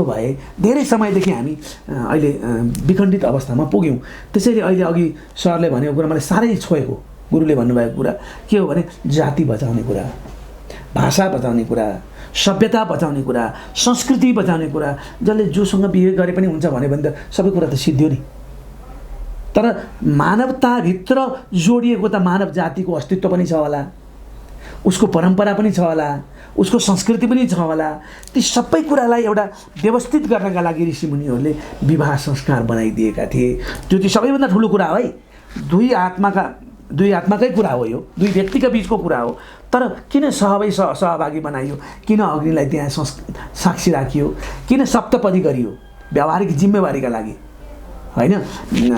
भए धेरै समयदेखि हामी अहिले विखण्डित अवस्थामा पुग्यौँ। त्यसैले अहिले अघि सरले भनेको कुरा मलाई साह्रै छोएको, गुरुले भन्नुभएको कुरा के हो भने जाति बचाउने कुरा, भाषा बचाउने कुरा, सभ्यता बचाउने कुरा, संस्कृति बचाउने कुरा। जसले जोसँग बिहे गरे पनि हुन्छ भन्यो भने त सबै कुरा त सिद्धियो नि। तर मानवताभित्र जोडिएको त मानव जातिको अस्तित्व पनि छ होला, उसको परम्परा पनि छ होला, उसको संस्कृति पनि छ होला। ती सबै कुरालाई एउटा व्यवस्थित गर्नका लागि ऋषिमुनिहरूले विवाह संस्कार बनाइदिएका थिए। त्यो चाहिँ सबैभन्दा ठुलो कुरा हो है। दुई आत्माकै कुरा हो, यो दुई व्यक्तिका बिचको कुरा हो। तर किन सहभागी बनाइयो, किन अग्निलाई त्यहाँ साक्षी राखियो, किन सप्तपदी गरियो? व्यावहारिक जिम्मेवारीका लागि होइन।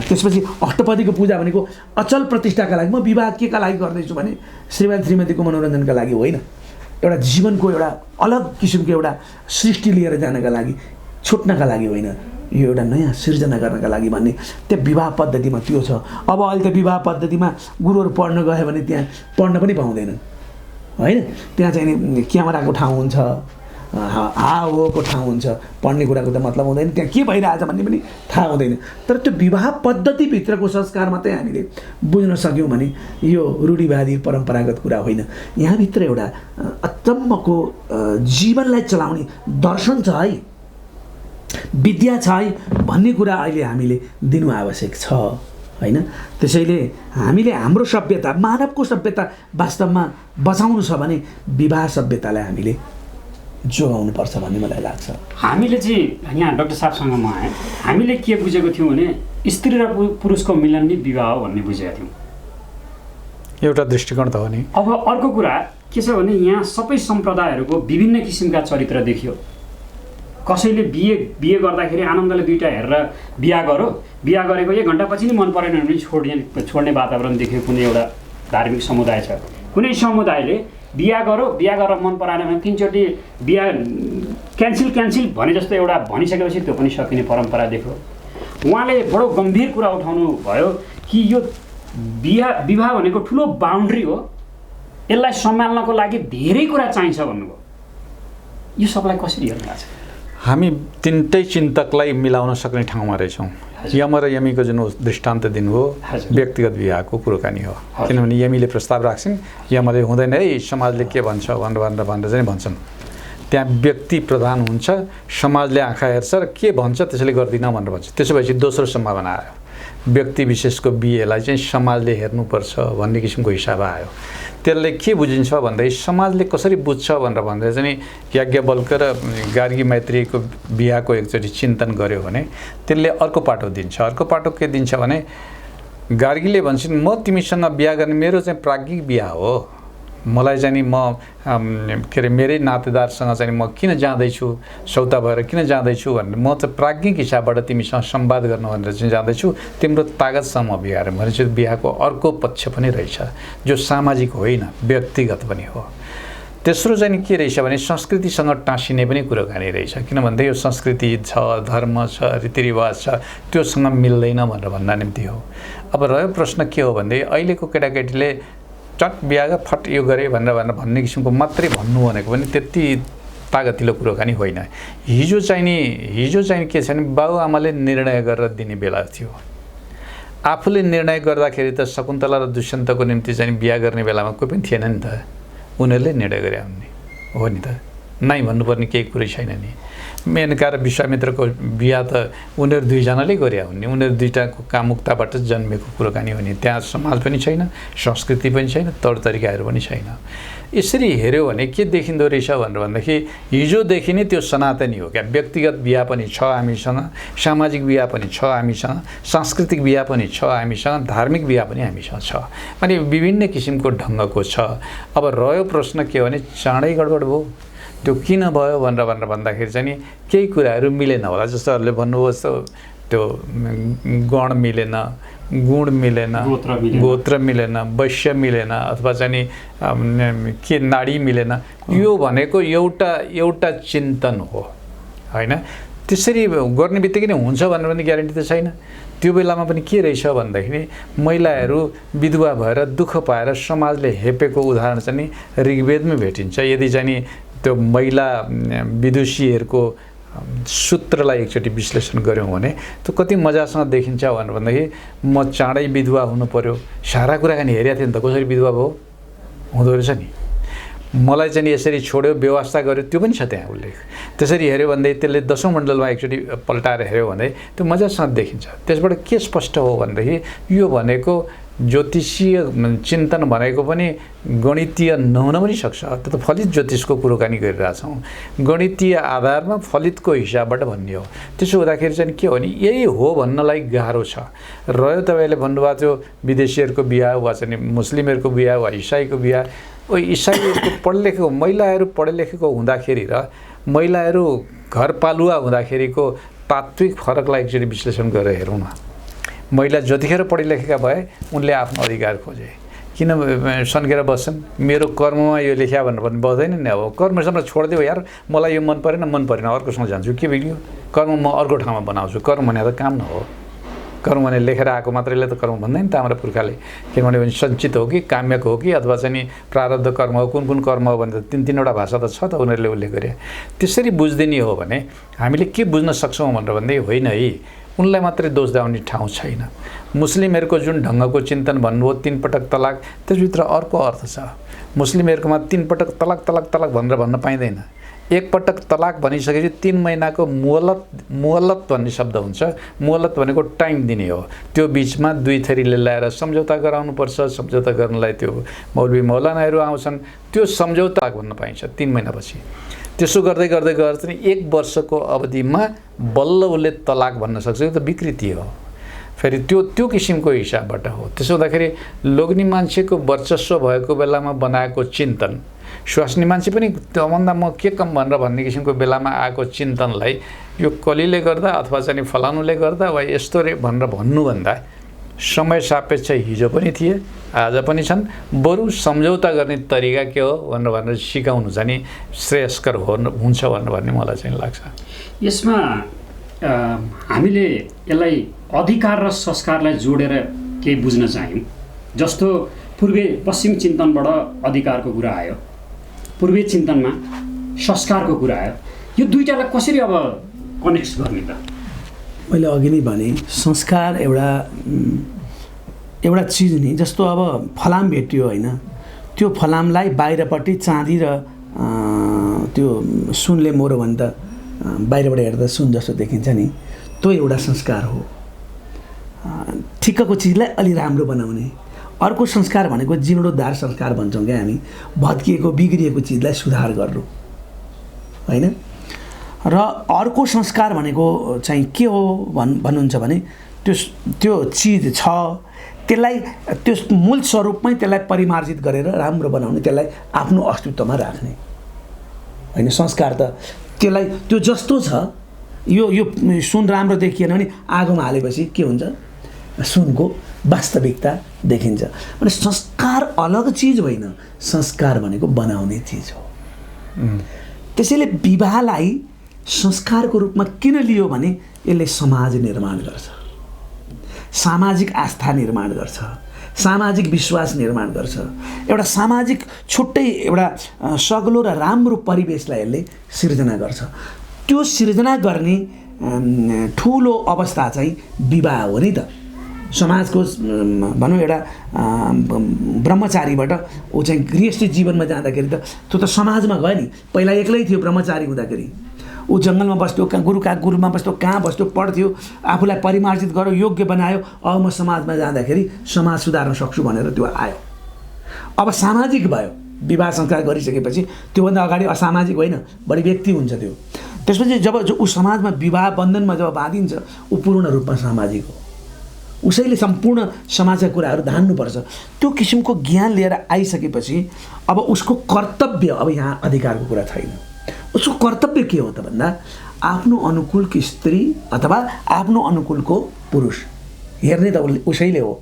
त्यसपछि अष्टपदीको पूजा भनेको अचल प्रतिष्ठाका लागि। म विवाह के का लागि गर्दैछु भने श्रीमान श्रीमतीको मनोरञ्जनका लागि होइन, एउटा जीवनको एउटा अलग किसिमको एउटा सृष्टि लिएर जानका लागि, छुट्नका लागि होइन, यो एउटा नयाँ सिर्जना गर्नका लागि भन्ने त्यो विवाह पद्धतिमा त्यो छ। अब अहिले त विवाह पद्धतिमा गुरुहरू पढ्न गयो भने त्यहाँ पढ्न पनि पाउँदैनन् होइन। त्यहाँ चाहिँ नि क्यामेराको ठाउँ हुन्छ, हावाको ठाउँ हुन्छ, पढ्ने कुराको त मतलब हुँदैन, त्यहाँ के भइरहेछ भन्ने पनि थाहा हुँदैन। तर त्यो विवाह पद्धतिभित्रको संस्कार मात्रै हामीले बुझ्न सक्यौँ भने यो रूढिवादी परम्परागत कुरा होइन। यहाँभित्र एउटा अचम्मको जीवनलाई चलाउने दर्शन छ है, विद्या छ है भन्ने कुरा अहिले हामीले दिनु आवश्यक छ होइन। त्यसैले हामीले हाम्रो सभ्यता, मानवको सभ्यता वास्तवमा बचाउनु छ भने विवाह सभ्यतालाई हामीले जोगाउनुपर्छ भन्ने मलाई लाग्छ। हामीले चाहिँ यहाँ डाक्टर साहबसँग म आएँ, हामीले के बुझेको थियौँ भने स्त्री र पुरुषको मिलन नै विवाह हो भन्ने बुझेका थियौँ। एउटा दृष्टिकोण त हो नि। अब अर्को कुरा के छ भने यहाँ सबै सम्प्रदायहरूको विभिन्न किसिमका चरित्र देखियो। कसैले बिहे गर्दाखेरि आनन्दले दुईवटा हेरेर बिहा गरो, बिहा गरेको 1 घन्टापछि नि मन परेन भने छोड्ने वातावरण देखियो। कुनै एउटा धार्मिक समुदाय छ, कुनै समुदायले बिहा गरेर मन पराएन भने 3 चोटि बिहा क्यान्सिल भने जस्तो एउटा भनिसकेपछि त्यो पनि सकिने परम्परा देख्यो। उहाँले बडो गम्भीर कुरा उठाउनु भयो कि यो विवाह भनेको ठुलो बााउन्ड्री हो, यसलाई सम्हाल्नको लागि धेरै कुरा चाहिन्छ भन्नुभयो। यो सबलाई कसरी हेर्नु भएको छ? हामी तिनटै चिन्तकलाई मिलाउन सक्ने ठाउँमा रहेछौँ। यम र यमीको जुन दृष्टान्त दिनुभयो व्यक्तिगत विवाहको कुराकानी हो। किनभने यमीले प्रस्ताव राख्छन्, यमले हुँदैन है समाजले के भन्छ भनेर चाहिँ भन्छन्। त्यहाँ व्यक्ति प्रधान हुन्छ, समाजले आँखा हेर्छ र के भन्छ त्यसैले गर्दिनँ भनेर भन्छ। त्यसो भएपछि दोस्रो सम्भावना आयो, व्यक्ति विशेषको बिहेलाई चाहिँ समाजले हेर्नुपर्छ भन्ने किसिमको हिसाब आयो। त्यसले के बुझिन्छ भन्दाखेरि समाजले कसरी बुझ्छ भनेर भन्दा चाहिँ याज्ञवल्क्य र गार्गी मैत्रेयीको बिहाको एकचोटि चिन्तन गर्यो भने त्यसले अर्को पाटो दिन्छ। अर्को पाटो के दिन्छ भने गार्गीले भन्छन् म तिमीसँग बिहा गर्ने मेरो चाहिँ प्राज्ञिक बिहा हो, मलाई चाहिँ नि म के अरे मेरै नातेदारसँग चाहिँ म किन जाँदैछु, सौता भएर किन जाँदैछु भनेर म चाहिँ प्राज्ञिक हिसाबबाट तिमीसँग संवाद गर्नु भनेर चाहिँ जाँदैछु, तिम्रो तागतसम्म बिहा गरेँ भने चाहिँ बिहाको अर्को पक्ष पनि रहेछ जो सामाजिक होइन व्यक्तिगत पनि हो। तेस्रो चाहिँ के रहेछ भने संस्कृतिसँग टाँसिने पनि कुराकानी रहेछ। किन भन्दा यो संस्कृति छ, धर्म छ, रीतिरिवाज छ, त्योसँग मिल्दैन भनेर भन्दा निम्ति हो। अब रह्यो प्रश्न के हो भन्दै अहिलेको केटाकेटीले चट बिहा फट यो गरे भनेर भन्ने किसिमको मात्रै भन्नु भनेको पनि त्यति तागतिलो कुराकानी होइन। हिजो चाहिँ के छ भने बाबुआमाले निर्णय गरेर दिने बेला थियो। आफूले निर्णय गर्दाखेरि त शकुन्तला र दुष्यन्तको निम्ति चाहिँ बिहा गर्ने बेलामा कोही पनि थिएन नि त, उनीहरूले निर्णय गरे हुने हो नि त, नाइ भन्नुपर्ने केही कुरै छैन नि। मेनका र विश्वामित्रको बिहा त उनीहरू दुईजनाले गरे हुने, उनीहरू दुईटाको कामुकताबाट जन्मेको कुराकानी हो नि। त्यहाँ समाज पनि छैन, संस्कृति पनि छैन, तौर तरिकाहरू पनि छैन। यसरी हेऱ्यो भने के देखिँदो रहेछ भनेर भन्दाखेरि हिजोदेखि नै त्यो सनातनी हो क्या। व्यक्तिगत बिहा पनि छ हामीसँग, सामाजिक बिहा पनि छ हामीसँग, सांस्कृतिक बिहा पनि छ हामीसँग, धार्मिक बिहा पनि हामीसँग छ। अनि विभिन्न किसिमको ढङ्गको छ। अब रह्यो प्रश्न के हो भने चाँडै गडबड भयो। त्यो किन भयो भनेर भन्दाखेरि चाहिँ नि केही कुराहरू मिलेन होला। जस्तोहरूले भन्नुभयो जस्तो त्यो गण मिलेन, गुण मिलेन, गोत्र मिलेन, वैश्य मिलेन, अथवा चाहिँ के नाडी मिलेन। यो भनेको एउटा चिन्तन हो होइन। त्यसरी गर्ने बित्तिकै नै हुन्छ भनेर पनि ग्यारेन्टी त छैन। त्यो बेलामा पनि के रहेछ भन्दाखेरि महिलाहरू विधवा भएर दुःख पाएर समाजले हेपेको उदाहरण चाहिँ नि ऋग्वेदमै भेटिन्छ। यदि चाहिँ त्यो महिला विदुषीहरूको सूत्रलाई एकचोटि विश्लेषण गऱ्यौँ भने त्यो कति मजासँग देखिन्छ भनेर भन्दाखेरि म चाँडै विधवा हुनु पर्यो। सारा कुराकानी हेरेको थिएँ नि त, कसरी विधवा भयो हुँदो रहेछ नि। मलाई चाहिँ यसरी छोड्यो, व्यवस्था गर्यो, त्यो पनि छ त्यहाँ उल्लेख। त्यसरी हेऱ्यो भन्दै त्यसले 10औं मण्डलमा एकचोटि पल्टाएर हेऱ्यो भने त्यो मजासँग देखिन्छ। त्यसबाट के स्पष्ट हो भनेदेखि यो भनेको ज्योतिषीय चिन्तन भनेको पनि गणितीय नहुन पनि सक्छ। त्यो त फलित ज्योतिषको कुराकानी गरिरहेछौँ। गणितीय आधारमा फलितको हिसाबबाट भन्ने हो। त्यसो हुँदाखेरि चाहिँ के हो भने यही हो भन्नलाई गाह्रो छ। रह्यो तपाईँले भन्नुभएको थियो विदेशीहरूको बिहा वा चाहिँ मुस्लिमहरूको बिहा वा इसाईको बिहा। इसाईहरूको पढेलेखेको महिलाहरू पढेलेखेको हुँदाखेरि र महिलाहरू घरपालुवा हुँदाखेरिको तात्विक फरकलाई एकचोटि विश्लेषण गरेर हेरौँ न। महिला जतिखेर पढेलेखेका भए उनले आफ्नो अधिकार खोजे। किन सन्केर बस्छन्, मेरो कर्ममा यो लेख्या भनेर पनि बस्दैन नि। अब कर्मसँग छोडिदियो यार, मलाई यो मन परेन अर्कोसँग जान्छु, के बिग्रियो? कर्म म अर्को ठाउँमा बनाउँछु। कर्म भने त काम न हो। कर्म भने लेखेर आएको मात्रैले त कर्म भन्दैन त हाम्रो पुर्खाले। किनभने सञ्चित हो कि काम्यक हो कि अथवा चाहिँ प्रारब्ध कर्म हो, कुन कर्म हो भने त तीनवटा भाषा त छ त उनीहरूले उल्लेख गरे। त्यसरी बुझिदिने हो भने हामीले के बुझ्न सक्छौँ भनेर भन्दै होइन है, उनलाई मात्रै दोष दिउने ठाउँ छैन। मुस्लिमहरूको जुन ढङ्गको चिन्तन भन्नुभयो 3 पटक तलाक, त्यसभित्र अर्को अर्थ छ। मुस्लिमहरूकोमा 3 पटक तलाक भनेर भन्न पाइँदैन। 1 पटक तलाक भनिसकेपछि 3 महिनाको मुहलत भन्ने शब्द हुन्छ। मुहलत भनेको टाइम दिने हो। त्यो बिचमा 2 थरीले ल्याएर सम्झौता गराउनुपर्छ। सम्झौता गर्नलाई त्यो मौलवी मौलानाहरू आउँछन्। त्यो सम्झौता भन्न पाइन्छ 3 महिनापछि। त्यसो गर्दै चाहिँ 1 वर्षको अवधिमा बल्ल उसले तलाक भन्न सक्छ। यो त विकृति हो। फेरि त्यो किसिमको हिसाबबाट हो। त्यसो हुँदाखेरि लोग्ने मान्छेको वर्चस्व भएको बेलामा बनाएको चिन्तन, स्वास्नी मान्छे पनि त्योभन्दा म के कम भनेर भन्ने किसिमको बेलामा आएको चिन्तनलाई यो कलीले गर्दा अथवा चाहिँ फलानुले गर्दा वा यस्तो रे भनेर भन्नुभन्दा समय सापेक्ष हिजो पनि थिए, आज पनि छन्। बरु सम्झौता गर्ने तरिका के हो भनेर सिकाउनु चाहिँ श्रेयस्कर हुन्छ भन्ने मलाई चाहिँ लाग्छ। यसमा हामीले यसलाई अधिकार र संस्कारलाई जोडेर केही बुझ्न चाह्यौँ। जस्तो पश्चिम चिन्तनबाट अधिकारको कुरा आयो, पूर्वीय चिन्तनमा संस्कारको कुरा आयो। यो दुईटालाई कसरी अब कनेक्ट गर्ने त? मैले अघि नै भने संस्कार एउटा चिज नि, जस्तो अब फलाम भेटियो होइन, त्यो फलामलाई बाहिरपट्टि चाँदी र त्यो सुनले मोरो भने त बाहिरबाट हेर्दा सुन जस्तो देखिन्छ नि, त्यो एउटा संस्कार हो। ठिक्कको चिजलाई अलि राम्रो बनाउने। अर्को संस्कार भनेको जीर्णोद्धार संस्कार भन्छौँ क्या हामी, भत्किएको बिग्रिएको चिजलाई सुधार गर्नु होइन। र अर्को संस्कार भनेको चाहिँ के हो भन्नुहुन्छ भने त्यो चिज छ, त्यसलाई त्यो मूल स्वरूपमै त्यसलाई परिमार्जित गरेर राम्रो बनाउने, त्यसलाई आफ्नो अस्तित्वमा राख्ने होइन। संस्कार त त्यसलाई त्यो जस्तो छ, यो सुन राम्रो देखिएन भने आगोमा हालेपछि के हुन्छ, सुनको वास्तविकता देखिन्छ। भने संस्कार अलग चिज होइन, संस्कार भनेको बनाउने चिज हो। त्यसैले विवाहलाई संस्कारको रूपमा किन लियो भने यसले समाज निर्माण गर्छ, सामाजिक आस्था निर्माण गर्छ, सामाजिक विश्वास निर्माण गर्छ। एउटा सामाजिक छुट्टै एउटा सग्लो र राम्रो परिवेशलाई यसले सिर्जना गर्छ। त्यो सिर्जना गर्ने ठुलो अवस्था चाहिँ विवाह हो नि त। समाजको भनौँ एउटा ब्रह्मचारीबाट ऊ चाहिँ गृहस्थी जीवनमा जाँदाखेरि त त्यो त समाजमा गयो नि। पहिला एक्लै थियो ब्रह्मचारी हुँदाखेरि, ऊ जङ्गलमा बस्थ्यो, गुरुमा बस्थ्यो, कहाँ बस्थ्यो, पढ्थ्यो, आफूलाई परिमार्जित गर्यो, योग्य बनायो। अब म समाजमा जाँदाखेरि समाज सुधार्न सक्छु भनेर त्यो आयो। अब सामाजिक भयो, विवाह संस्कार गरिसकेपछि त्योभन्दा अगाडि असामाजिक होइन, बढी व्यक्ति हुन्छ त्यो। त्यसपछि जब ऊ समाजमा विवाह बन्धनमा जब बाँधिन्छ ऊ पूर्ण रूपमा सामाजिक हो। उसैले सम्पूर्ण समाजका कुराहरू धान्नुपर्छ। त्यो किसिमको ज्ञान लिएर आइसकेपछि अब उसको कर्तव्य, अब यहाँ अधिकारको कुरा छैन, उसको कर्तव्य के हो त भन्दा आफ्नो अनुकूलकी स्त्री अथवा आफ्नो अनुकूलको पुरुष हेर्ने त उसैले हो।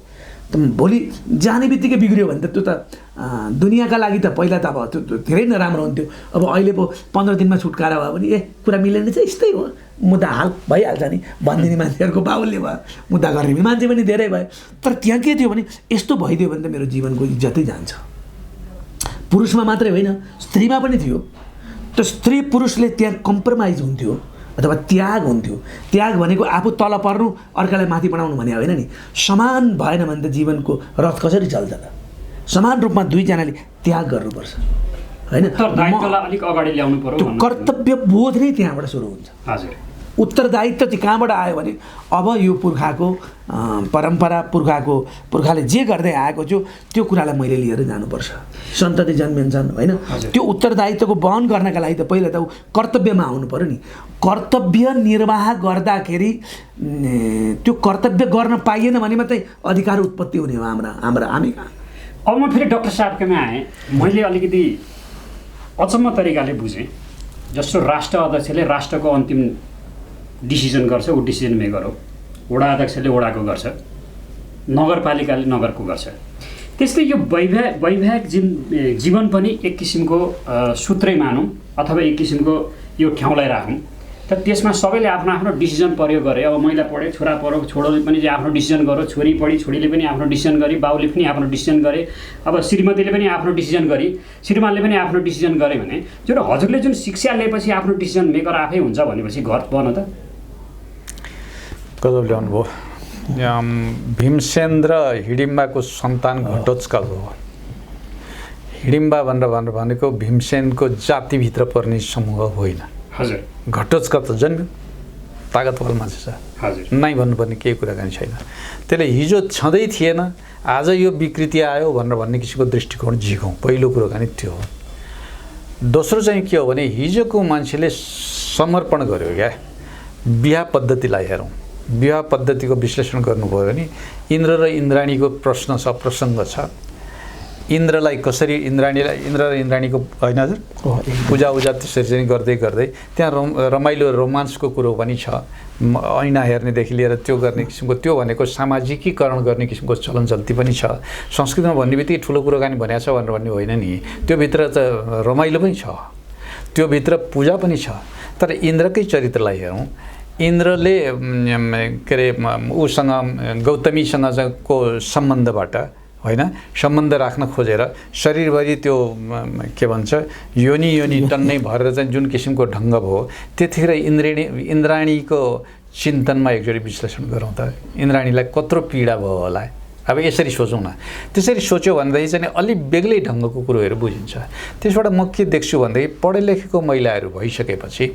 भोलि जाने बित्तिकै बिग्रियो भने त त्यो त दुनियाँका लागि त पहिला त अब त्यो धेरै नराम्रो हुन्थ्यो। अब अहिले पो 15 दिनमा छुटकारा भयो भने कुरा मिलेन चाहिँ यस्तै हो, मुद्दा हाल भइहाल्छ नि भनिदिने मान्छेहरूको बाहुल्य भयो, मुद्दा गर्ने मान्छे पनि धेरै भयो। तर त्यहाँ के थियो भने यस्तो भइदियो भने त मेरो जीवनको इज्जतै जान्छ। पुरुषमा मात्रै होइन, स्त्रीमा पनि थियो। त्यो स्त्री पुरुषले त्यहाँ कम्प्रोमाइज हुन्थ्यो अथवा त्याग हुन्थ्यो। त्याग भनेको आफू तल पर्नु, अर्कालाई माथि बढाउनु भने होइन नि। समान भएन भने त जीवनको रथ कसरी चल्छ त? समान रूपमा दुईजनाले त्याग गर्नुपर्छ होइन। उत्तरदायित्वलाई अलिक अगाडि ल्याउनु पर्यो। त्यो कर्तव्य बोध नै त्यहाँबाट सुरु हुन्छ। हजुर, उत्तरदायित्व चाहिँ कहाँबाट आयो भने अब यो पुर्खाको परम्परा, पुर्खाले जे गर्दै आएको थियो त्यो कुरालाई मैले लिएर जानुपर्छ। सन्तति जन्मिन्छन् होइन, त्यो उत्तरदायित्वको वहन गर्नका लागि त पहिला त कर्तव्यमा आउनु पर्यो नि। कर्तव्य निर्वाह गर्दाखेरि त्यो कर्तव्य गर्न पाइएन भने मात्रै अधिकार उत्पत्ति हुने हो हामी कहाँ। अब म फेरि डाक्टर साहबकोमा आएँ। मैले अलिकति अचम्म तरिकाले बुझेँ। जस्तो राष्ट्र अध्यक्षले राष्ट्रको अन्तिम डिसिजन गर्छ, ऊ डिसिजन मेकर हो। वडा अध्यक्षले वडाको गर्छ, नगरपालिकाले नगरको गर्छ। त्यस्तै यो वैवाहिक जीवन पनि एक किसिमको सूत्रै मानौँ अथवा एक किसिमको यो ठाउँलाई राखौँ। त त्यसमा सबैले आफ्नो आफ्नो डिसिजन प्रयोग गरे। अब महिला पढ्यो, छोरा पढ्यो, छोरोले पनि आफ्नो डिसिजन गर्यो, छोरी पढी, छोरीले पनि आफ्नो डिसिजन गरी, बाउले पनि आफ्नो डिसिजन गरे, अब श्रीमतीले पनि आफ्नो डिसिजन गरी, श्रीमानले पनि आफ्नो डिसिजन गरे भने जुन हजुरले जुन शिक्षा लिएपछि आफ्नो डिसिजन मेकर आफै हुन्छ भनेपछि घर बन त गजब ल्याउनु भयो। भीमसेन र हिडिम्बाको सन्तान घटोत्कच हो। हिडिम्बा भनेको भीमसेनको जातिभित्र पर्ने समूह होइन। हजुर, घटोत्कच त जन्म्यो, तागतवर मान्छे छ। हजुर, नै भन्नुपर्ने केही कुराकानी छैन। त्यसले हिजो छँदै थिएन, आज यो विकृति आयो भन्ने किसिमको दृष्टिकोण झिकौँ। पहिलो कुराकानी त्यो हो। दोस्रो चाहिँ के हो भने हिजोको मान्छेले समर्पण गर्यो क्या। बिहा पद्धतिलाई हेरौँ, विवाह पद्धतिको विश्लेषण गर्नुभयो भने इन्द्र र इन्द्राणीको प्रश्न छ, प्रसङ्ग छ। इन्द्रलाई कसरी इन्द्र र इन्द्राणीको होइन हजुर पूजा त्यसरी चाहिँ गर्दै त्यहाँ रमाइलो रोमान्सको कुरो पनि छ। ऐना हेर्नेदेखि लिएर त्यो गर्ने किसिमको, त्यो भनेको सामाजिकीकरण गर्ने किसिमको चलनचल्ती पनि छ। संस्कृतमा भन्ने बित्तिकै ठुलो कुराकानी भनेको छ भनेर भन्ने होइन नि। त्योभित्र त रमाइलो पनि छ, त्योभित्र पूजा पनि छ। तर इन्द्रकै चरित्रलाई हेरौँ, इन्द्रले के अरे उसँग गौतमीसँगको सम्बन्धबाट होइन सम्बन्ध राख्न खोजेर शरीरभरि त्यो के भन्छ योनी टन्नै भरेर चाहिँ जुन किसिमको ढङ्ग भयो, त्यतिखेर इन्द्राणीको चिन्तनमा एकचोटि विश्लेषण गरौँ त इन्द्राणीलाई कत्रो पीडा भयो होला। अब यसरी सोचौँ न। त्यसरी सोच्यो भनेदेखि चाहिँ अलिक बेग्लै ढङ्गको कुरोहरू बुझिन्छ। त्यसबाट म के देख्छु भनेदेखि पढे लेखेको महिलाहरू भइसकेपछि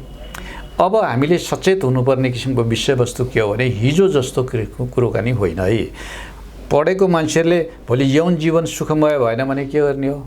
अब हामीले सचेत हुनुपर्ने किसिमको विषयवस्तु के हो भने हिजो जस्तो कुरोकानी होइन है। पढेको मान्छेहरूले भोलि यौन जीवन सुखमय भएन भने के गर्ने हो?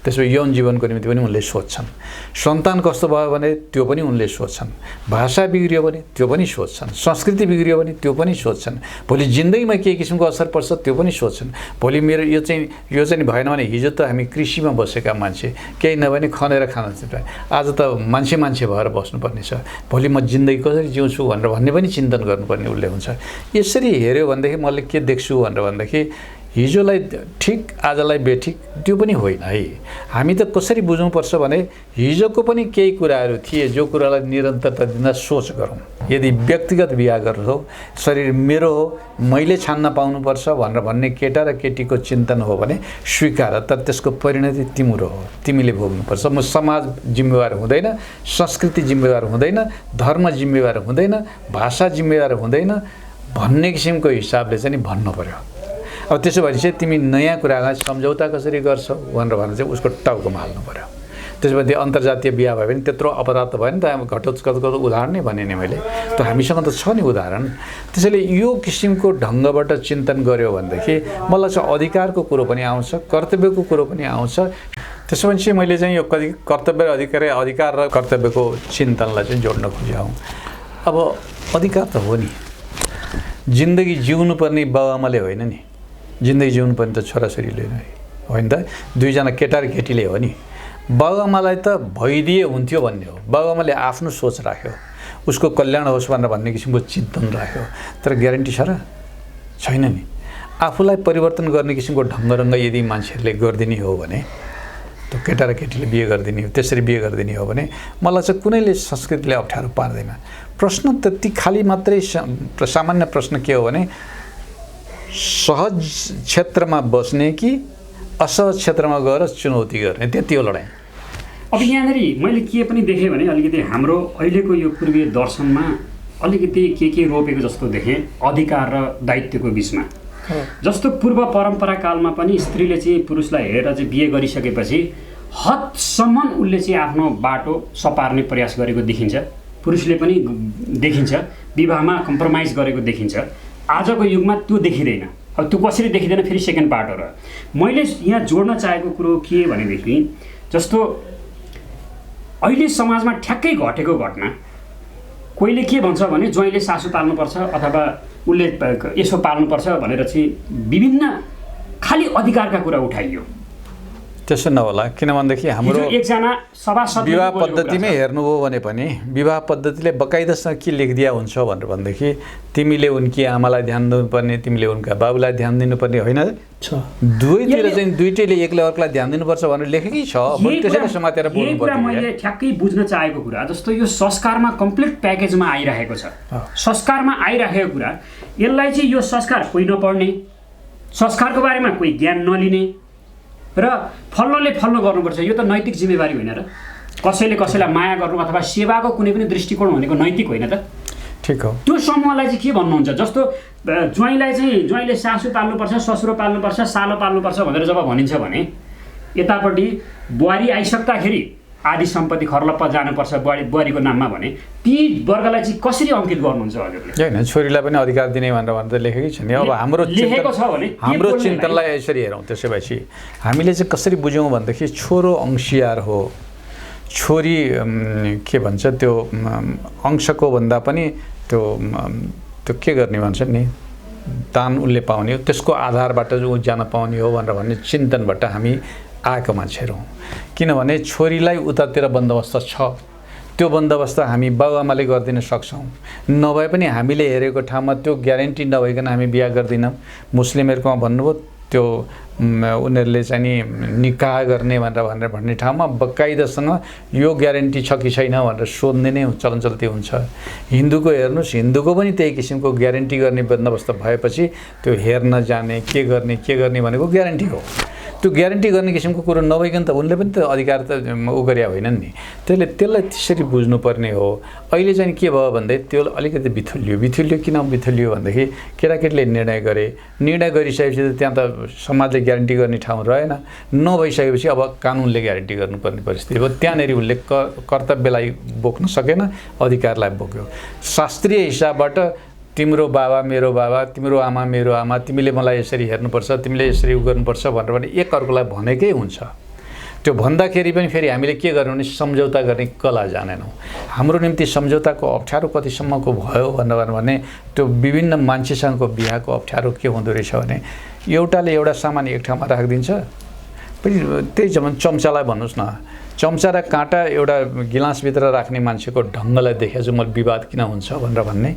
त्यसो यौन जीवनको निम्ति पनि उनले सोच्छन्। सन्तान कस्तो भयो भने त्यो पनि उनले सोच्छन्। भाषा बिग्रियो भने त्यो पनि सोच्छन्। संस्कृति बिग्रियो भने त्यो पनि सोच्छन्। भोलि जिन्दगीमा के किसिमको असर पर्छ त्यो पनि सोच्छन्। भोलि मेरो यो चाहिँ भएन भने हिजो त हामी कृषिमा बसेका मान्छे, केही नभए खनेर खान चाहिँ आज त मान्छे भएर बस्नुपर्ने छ। भोलि म जिन्दगी कसरी जिउँछु भनेर भन्ने पनि चिन्तन गर्नुपर्ने उसले हुन्छ। यसरी हेऱ्यो भनेदेखि मैले के देख्छु भनेर भन्दाखेरि हिजोलाई ठिक आजलाई बेठिक त्यो पनि होइन है। हामी त कसरी बुझ्नुपर्छ भने हिजोको पनि केही कुराहरू थिए जो कुरालाई निरन्तरता दिन सोच गरौँ। यदि व्यक्तिगत बिहा गर्छौ, शरीर मेरो हो, मैले छान्न पाउनुपर्छ भनेर भन्ने केटा र केटीको चिन्तन हो भने स्वीकार, तर त्यसको परिणति तिम्रो हो, तिमीले भोग्नुपर्छ। म समाज जिम्मेवार हुँदैन, संस्कृति जिम्मेवार हुँदैन, धर्म जिम्मेवार हुँदैन, भाषा जिम्मेवार हुँदैन भन्ने किसिमको हिसाबले चाहिँ भन्नु पर्यो। अब त्यसो भए चाहिँ तिमी नयाँ कुरालाई सम्झौता कसरी गर्छौ भनेर चाहिँ उसको टाउकोमा हाल्नु पर्यो। त्यसपछि अन्तर्जातीय बिहा भयो भने त्यत्रो अपराध त भएन त। घटोत्कचको उदाहरण नै भने नि मैले, त हामीसँग त छ नि उदाहरण। त्यसैले यो किसिमको ढङ्गबाट चिन्तन गर्यो भनेदेखि मलाई चाहिँ अधिकारको कुरो पनि आउँछ, कर्तव्यको कुरो पनि आउँछ। त्यसो भने चाहिँ मैले चाहिँ यो कर्तव्य अधिकार र कर्तव्यको चिन्तनलाई चाहिँ जोड्न खोजेँ। अब अधिकार त हो नि, जिन्दगी जिउनुपर्ने बाबुआमाले होइन नि, जिन्दगी जिउनुपर्ने त छोराछोरीले होइन त, दुईजना केटा र केटीले हो नि। बाबुआमालाई त भइदिए हुन्थ्यो भन्ने हो, बाबुआमाले आफ्नो सोच राख्यो, उसको कल्याण होस् भनेर भन्ने किसिमको चिन्तन राख्यो, तर ग्यारेन्टी छ र छैन नि। आफूलाई परिवर्तन गर्ने किसिमको ढङ्गरङ्ग यदि मान्छेहरूले गरिदिने हो भने, त्यो केटा र केटीले बिहे गरिदिने हो, त्यसरी बिहे गरिदिने हो भने मलाई चाहिँ कुनैले संस्कृतिले अप्ठ्यारो पार्दैन। प्रश्न त्यति खाली मात्रै सामान्य प्रश्न के हो भने सहज क्षेत्रमा बस्ने कि असहज क्षेत्रमा गएर चुनौती गर्ने, त्यति हो लडाइँ। अब यहाँनिर मैले के पनि देखेँ भने अलिकति हाम्रो अहिलेको यो पूर्वीय दर्शनमा अलिकति के रोपेको जस्तो देखेँ अधिकार र दायित्वको बिचमा। जस्तो पूर्व परम्परा कालमा पनि स्त्रीले चाहिँ पुरुषलाई हेरेर चाहिँ बिहे गरिसकेपछि हदसम्म उसले चाहिँ आफ्नो बाटो सपार्ने प्रयास गरेको देखिन्छ, पुरुषले पनि देखिन्छ, विवाहमा कम्प्रोमाइज गरेको देखिन्छ। आजको युगमा त्यो देखिँदैन। अब त्यो कसरी देखिँदैन फेरि सेकेन्ड पार्ट हो। र मैले यहाँ जोड्न चाहेको कुरो के भनेदेखि जस्तो अहिले समाजमा ठ्याक्कै घटेको घटना, कोहीले के भन्छ भने ज्वाइँले सासू पाल्नुपर्छ अथवा उसले यसो पाल्नुपर्छ भनेर चाहिँ विभिन्न खाली अधिकारका कुरा उठाइयो। त्यसो नहोला, किनभनेदेखि हाम्रो एकजना सभासद विवाह पद्धतिमै हेर्नुभयो भने पनि विवाह पद्धतिले बकाइदासँग के लेखिदिया हुन्छ भनेर भनेदेखि तिमीले उनकी आमालाई ध्यान दिनुपर्ने, तिमीले उनका बाबुलाई ध्यान दिनुपर्ने होइन, दुवैतिर चाहिँ दुईटैले एकले अर्कालाई ध्यान दिनुपर्छ भनेर लेखेकै छ। त्यसैले समातेर बोल्नु पर्छ। मैले ठ्याक्कै बुझ्न चाहेको कुरा जस्तो यो संस्कारमा कम्प्लिट प्याकेजमा आइरहेको छ। संस्कारमा आइरहेको कुरा यसलाई चाहिँ यो संस्कार कोही नपढ्ने, संस्कारको बारेमा कोही ज्ञान नलिने र फल्लोले फल्लो गर्नुपर्छ, यो त नैतिक जिम्मेवारी होइन र। कसैले कसैलाई माया गर्नु अथवा सेवाको कुनै पनि दृष्टिकोण भनेको नैतिक होइन त। ठिक हो। त्यो समूहलाई चाहिँ के भन्नुहुन्छ जस्तो ज्वाइँले सासू पाल्नुपर्छ, ससुरो पाल्नुपर्छ, सालो पाल्नुपर्छ भनेर जब भनिन्छ भने यतापट्टि बुहारी आइसक्दाखेरि आदि सम्पत्ति खर्लप्प जानुपर्छ बुहारीको नाममा भने ती वर्गलाई चाहिँ कसरी अंकित गर्नुहुन्छ हजुरले? हैन, छोरीलाई पनि अधिकार दिने भनेर लेखेकै छ नि। अब हाम्रो चिन्तनलाई यसरी हेरौँ। त्यसैपछि हामीले चाहिँ कसरी बुझौँ भनेदेखि छोरो अंशियार हो, छोरी के भन्छ त्यो अंशको भन्दा पनि त्यो के गर्ने भन्छ नि, दान उसले पाउने हो, त्यसको आधारबाट ऊ जान पाउने हो भनेर भन्ने चिन्तनबाट हामी आएको मान्छेहरू हौँ। किनभने छोरीलाई उतातिर बन्दोबस्त छ, त्यो बन्दोबस्त हामी बाबुआमाले गरिदिन सक्छौँ। नभए पनि हामीले हेरेको ठाउँमा त्यो ग्यारेन्टी नभइकन हामी बिहा गर्दैनौँ। मुस्लिमहरूकोमा भन्नुभयो त्यो उनीहरूले चाहिँ नि निकाह गर्ने भनेर भन्ने ठाउँमा बकाइदासँग यो ग्यारेन्टी छ कि छैन भनेर सोध्ने नै चलनचल्ती हुन्छ। हिन्दूको हेर्नुहोस्, हिन्दूको पनि त्यही किसिमको ग्यारेन्टी गर्ने बन्दोबस्त भएपछि त्यो हेर्न जाने के गर्ने भनेको ग्यारेन्टी हो। त्यो ग्यारेन्टी गर्ने किसिमको कुरो नभइकन त उनले पनि त अधिकार त उ गरे होइनन् नि। त्यसलाई त्यसरी बुझ्नुपर्ने हो। अहिले चाहिँ के भयो भन्दै त्यो अलिकति बिथुलियो किन बिथुलियो भनेदेखि केटाकेटीले निर्णय गरिसकेपछि त त्यहाँ त समाजले ग्यारेन्टी गर्ने ठाउँ रहेन। नभइसकेपछि अब कानुनले ग्यारेन्टी गर्नुपर्ने परिस्थिति हो। त्यहाँनिर उसले कर्तव्यलाई बोक्न सकेन, अधिकारलाई बोक्यो। शास्त्रीय हिसाबबाट तिम्रो बाबा मेरो बाबा, तिम्रो आमा मेरो आमा, तिमीले मलाई यसरी हेर्नुपर्छ, तिमीले यसरी गर्नुपर्छ भनेर पनि एक अर्कोलाई भनेकै हुन्छ। त्यो भन्दाखेरि पनि फेरि हामीले के गर्नु भने सम्झौता गर्ने कला जानेनौँ। हाम्रो निम्ति सम्झौताको अप्ठ्यारो कतिसम्मको भयो भने त्यो विभिन्न मान्छेसँगको बिहाको अप्ठ्यारो के हुँदो रहेछ भने एउटाले एउटा सामान एक ठाउँमा राखिदिन्छ, पनि त्यही चम्चालाई भन्नुहोस् न, चम्चा र काँटा एउटा गिलासभित्र राख्ने मान्छेको ढङ्गलाई देखेर चाहिँ मलाई विवाद किन हुन्छ भनेर भन्ने।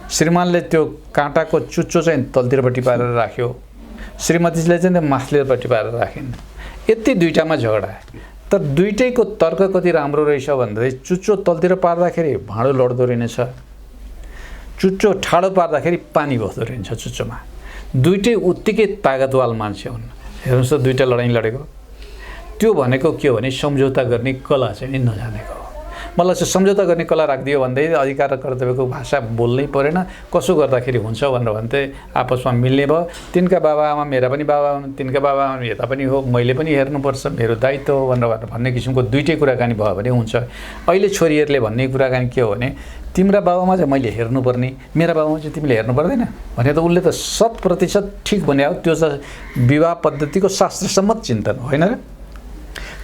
श्रीमानले त्यो काँटाको चुच्चो चाहिँ तलतिरपट्टि पारेर राख्यो, श्रीमतीले चाहिँ माथिल्लोपट्टि पारेर राखिन्, यति दुईटामा झगडा। तर दुईटैको तर्क कति राम्रो रहेछ भन्दाखेरि चुच्चो तलतिर पार्दाखेरि भाँडो लड्दो रहेछ, चुच्चो ठाडो पार्दाखेरि पानी बस्दो रहेछ चुच्चोमा। दुईटै उत्तिकै तागतवाल मान्छे हुन्। हेर्नुहोस् त दुईटा लडाइँ लडेको। त्यो भनेको के हो भने सम्झौता गर्ने कला चाहिँ नि नजानेको हो। मलाई चाहिँ सम्झौता गर्ने कला राखिदियो भन्दै अधिकार र कर्तव्यको भाषा बोल्नै परेन। कसो गर्दाखेरि हुन्छ भनेर भन्दै आपसमा मिल्ने भयो। तिनका बाबाआमा मेरा पनि बाबा हुन्, तिनका बाबाआमा यता पनि हो, मैले पनि हेर्नुपर्छ, मेरो दायित्व हो भनेर भन्ने किसिमको दुईटै कुराकानी भयो भने हुन्छ। अहिले छोरीहरूले भन्ने कुराकानी के हो भने तिम्रा बाबामा चाहिँ मैले हेर्नुपर्ने, मेरा बाबामा चाहिँ तिमीले हेर्नु पर्दैन भने त उसले त 100% ठिक भने हो। त्यो चाहिँ विवाह पद्धतिको शास्त्रसम्मत चिन्तन होइन र।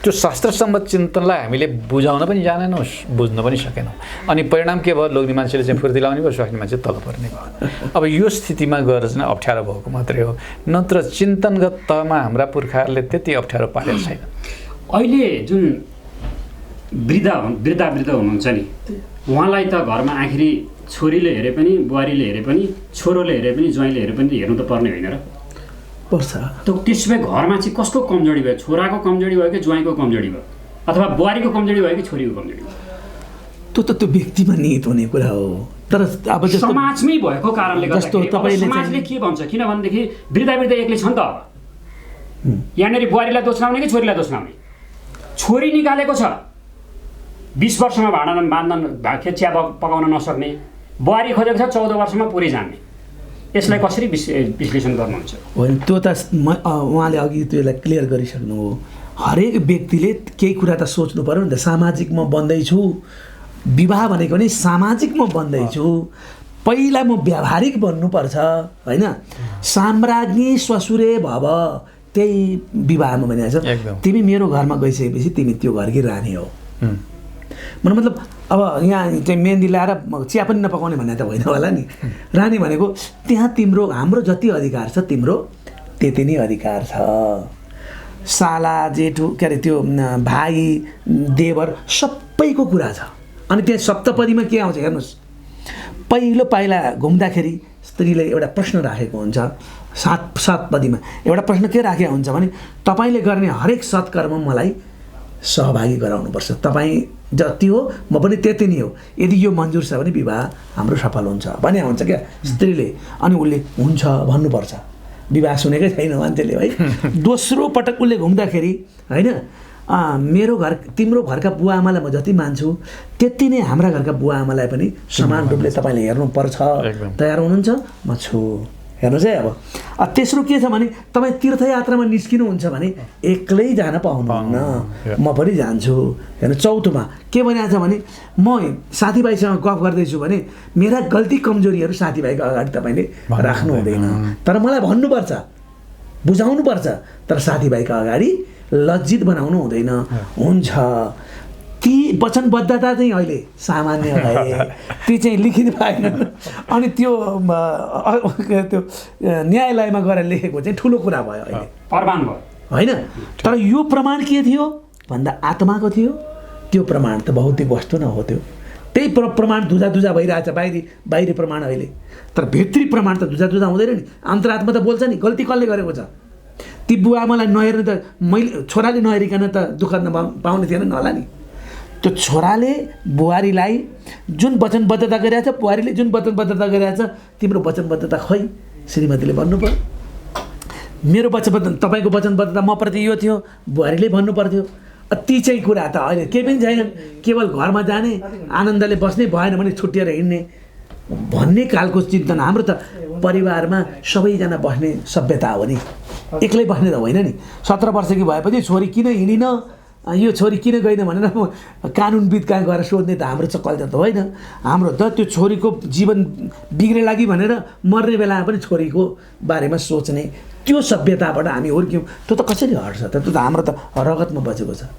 त्यो शास्त्रसम्मत चिन्तनलाई हामीले बुझाउन पनि जानेनौँ, बुझ्न पनि सकेनौँ। अनि परिणाम के भयो? लोग्ने मान्छेले चाहिँ फुर्तिलाउने भयो, स्वास्नी मान्छे तल पर्ने भयो। अब यो स्थितिमा गएर चाहिँ अप्ठ्यारो भएको मात्रै हो, नत्र चिन्तनगत तहमा हाम्रा पुर्खाहरूले त्यति अप्ठ्यारो पारेको छैन। अहिले जुन वृद्ध हुनुहुन्छ नि, उहाँलाई त घरमा आखिरी छोरीले हेरे पनि, बुहारीले हेरे पनि, छोरोले हेरे पनि, ज्वाइँले हेरे पनि हेर्नु त पर्ने होइन र? पर्छ। त्यसो भए घरमा चाहिँ कसको कमजोरी भयो? छोराको कमजोरी भयो कि ज्वाइँको कमजोरी भयो, अथवा बुहारीको कमजोरी भयो कि छोरीको कमजोरी भयो? त्यो व्यक्तिमा निहित हुने कुरा हो। तर अब समाजमै भएको कारणले गर्दा समाजले के भन्छ? किनभनेदेखि वृद्ध एक्लै छन् त। अब यहाँनिर बुहारीलाई दोष लाउने कि छोरीलाई दोष लाउने? छोरी निकालेको छ, 20 वर्षमा भाँडा बाँध्न चिया पकाउन नसक्ने, बुहारी खोजेको छ 14 वर्षमा पुरै जाने। यसलाई कसरी विश्लेषण गर्नुहुन्छ? होइन, त्यो त उहाँले अघि त्यसलाई क्लियर गरिसक्नु हो। हरेक व्यक्तिले केही कुरा त सोच्नु पर्यो नि त। सामाजिक म बन्दैछु, विवाह भनेको नि सामाजिक म बन्दैछु, पहिला म व्यावहारिक बन्नुपर्छ होइन। साम्राज्ञी ससुरे भव, त्यही विवाहमा भनिरहेको छ। तिमी मेरो घरमा गइसकेपछि तिमी त्यो घरकी रानी हो। मतलब अब यहाँ चाहिँ मेहन्दी ल्याएर चिया पनि नपकाउने भन्ने त होइन होला नि। रानी भनेको त्यहाँ तिम्रो हाम्रो जति अधिकार छ तिम्रो त्यति नै अधिकार छ। साला जेठो के अरे त्यो भाइ देवर सबैको कुरा छ। अनि त्यहाँ सप्तपदीमा के आउँछ हेर्नुहोस्, पहिलो पाइला घुम्दाखेरि स्त्रीले एउटा प्रश्न राखेको हुन्छ। सातपदीमा एउटा प्रश्न के राखेको हुन्छ भने तपाईँले गर्ने हरेक सत्कर्म मलाई सहभागी गराउनुपर्छ। तपाईँ जति हो म पनि त्यति नै हो। यदि यो मन्जुर छ भने विवाह हाम्रो सफल हुन्छ भने हुन्छ क्या स्त्रीले। अनि उसले हुन्छ भन्नुपर्छ। विवाह सुनेकै छैन मान्छेले है। दोस्रो पटक उसले घुम्दाखेरि होइन, मेरो घर तिम्रो घरका बुवा आमालाई म जति मान्छु त्यति नै हाम्रा घरका बुवा आमालाई पनि समान रूपले तपाईँले हेर्नुपर्छ। तयार हुनुहुन्छ? म छु। हेर्नुहोस् है। अब तेस्रो के छ भने तपाईँ तीर्थयात्रामा निस्किनुहुन्छ भने एक्लै जान पाउनुहुन्न, म पनि जान्छु। हेर्नु चौथोमा के भनिएको छ भने म साथीभाइसँग गफ गर्दैछु भने मेरा गल्ती कमजोरीहरू साथीभाइको अगाडि तपाईँले राख्नु हुँदैन, तर मलाई भन्नुपर्छ, बुझाउनुपर्छ, तर साथीभाइको अगाडि लज्जित बनाउनु हुँदैन। हुन्छ, ती वचनबद्धता चाहिँ अहिले सामान्य भए, ती चाहिँ लिखित भएन। अनि त्यो न्यायालयमा गएर लेखेको चाहिँ ठुलो कुरा भयो अहिले, प्रमाण भयो होइन। तर यो प्रमाण के थियो भन्दा आत्माको थियो। त्यो प्रमाण त भौतिक वस्तु न हो। त्यो त्यही प्रमाण धुजा भइरहेछ, बाहिरी प्रमाण अहिले। तर भित्री प्रमाण त धुजा हुँदैन नि। अन्तरात्मा त बोल्छ नि, गल्ती कसले गरेको छ। ती बुवा आमालाई नहेर्ने त मैले छोराले नहेरिकन त दुःख पाउने थिएन नि होला नि। त्यो छोराले बुहारीलाई जुन वचनबद्धता गरिरहेछ, बुहारीले जुन वचनबद्धता गरिरहेछ, तिम्रो वचनबद्धता खै श्रीमतीले भन्नु पर्यो। मेरो वचनबद्धता, तपाईँको वचनबद्धता मप्रति यो थियो, बुहारीले भन्नु पर्थ्यो। ती चाहिँ कुरा त अहिले केही पनि छैनन्। केवल घरमा जाने, आनन्दले बस्ने, भएन भने छुट्टिएर हिँड्ने भन्ने खालको चिन्तन। हाम्रो त परिवारमा सबैजना बस्ने सभ्यता हो नि, एक्लै बस्ने त होइन नि। 17 वर्षकी भएपछि छोरी किन हिँडिन, यो छोरी किन गएन भनेर कानुनविद कहाँ गएर सोध्ने त हाम्रो कल्चर त होइन। हाम्रो त त्यो छोरीको जीवन बिग्रे लागि भनेर मर्ने बेलामा पनि छोरीको बारेमा सोच्ने त्यो सभ्यताबाट हामी हुर्क्यौँ। त्यो त कसरी हट्छ त? त्यो त हाम्रो त रगतमा बसेको छ।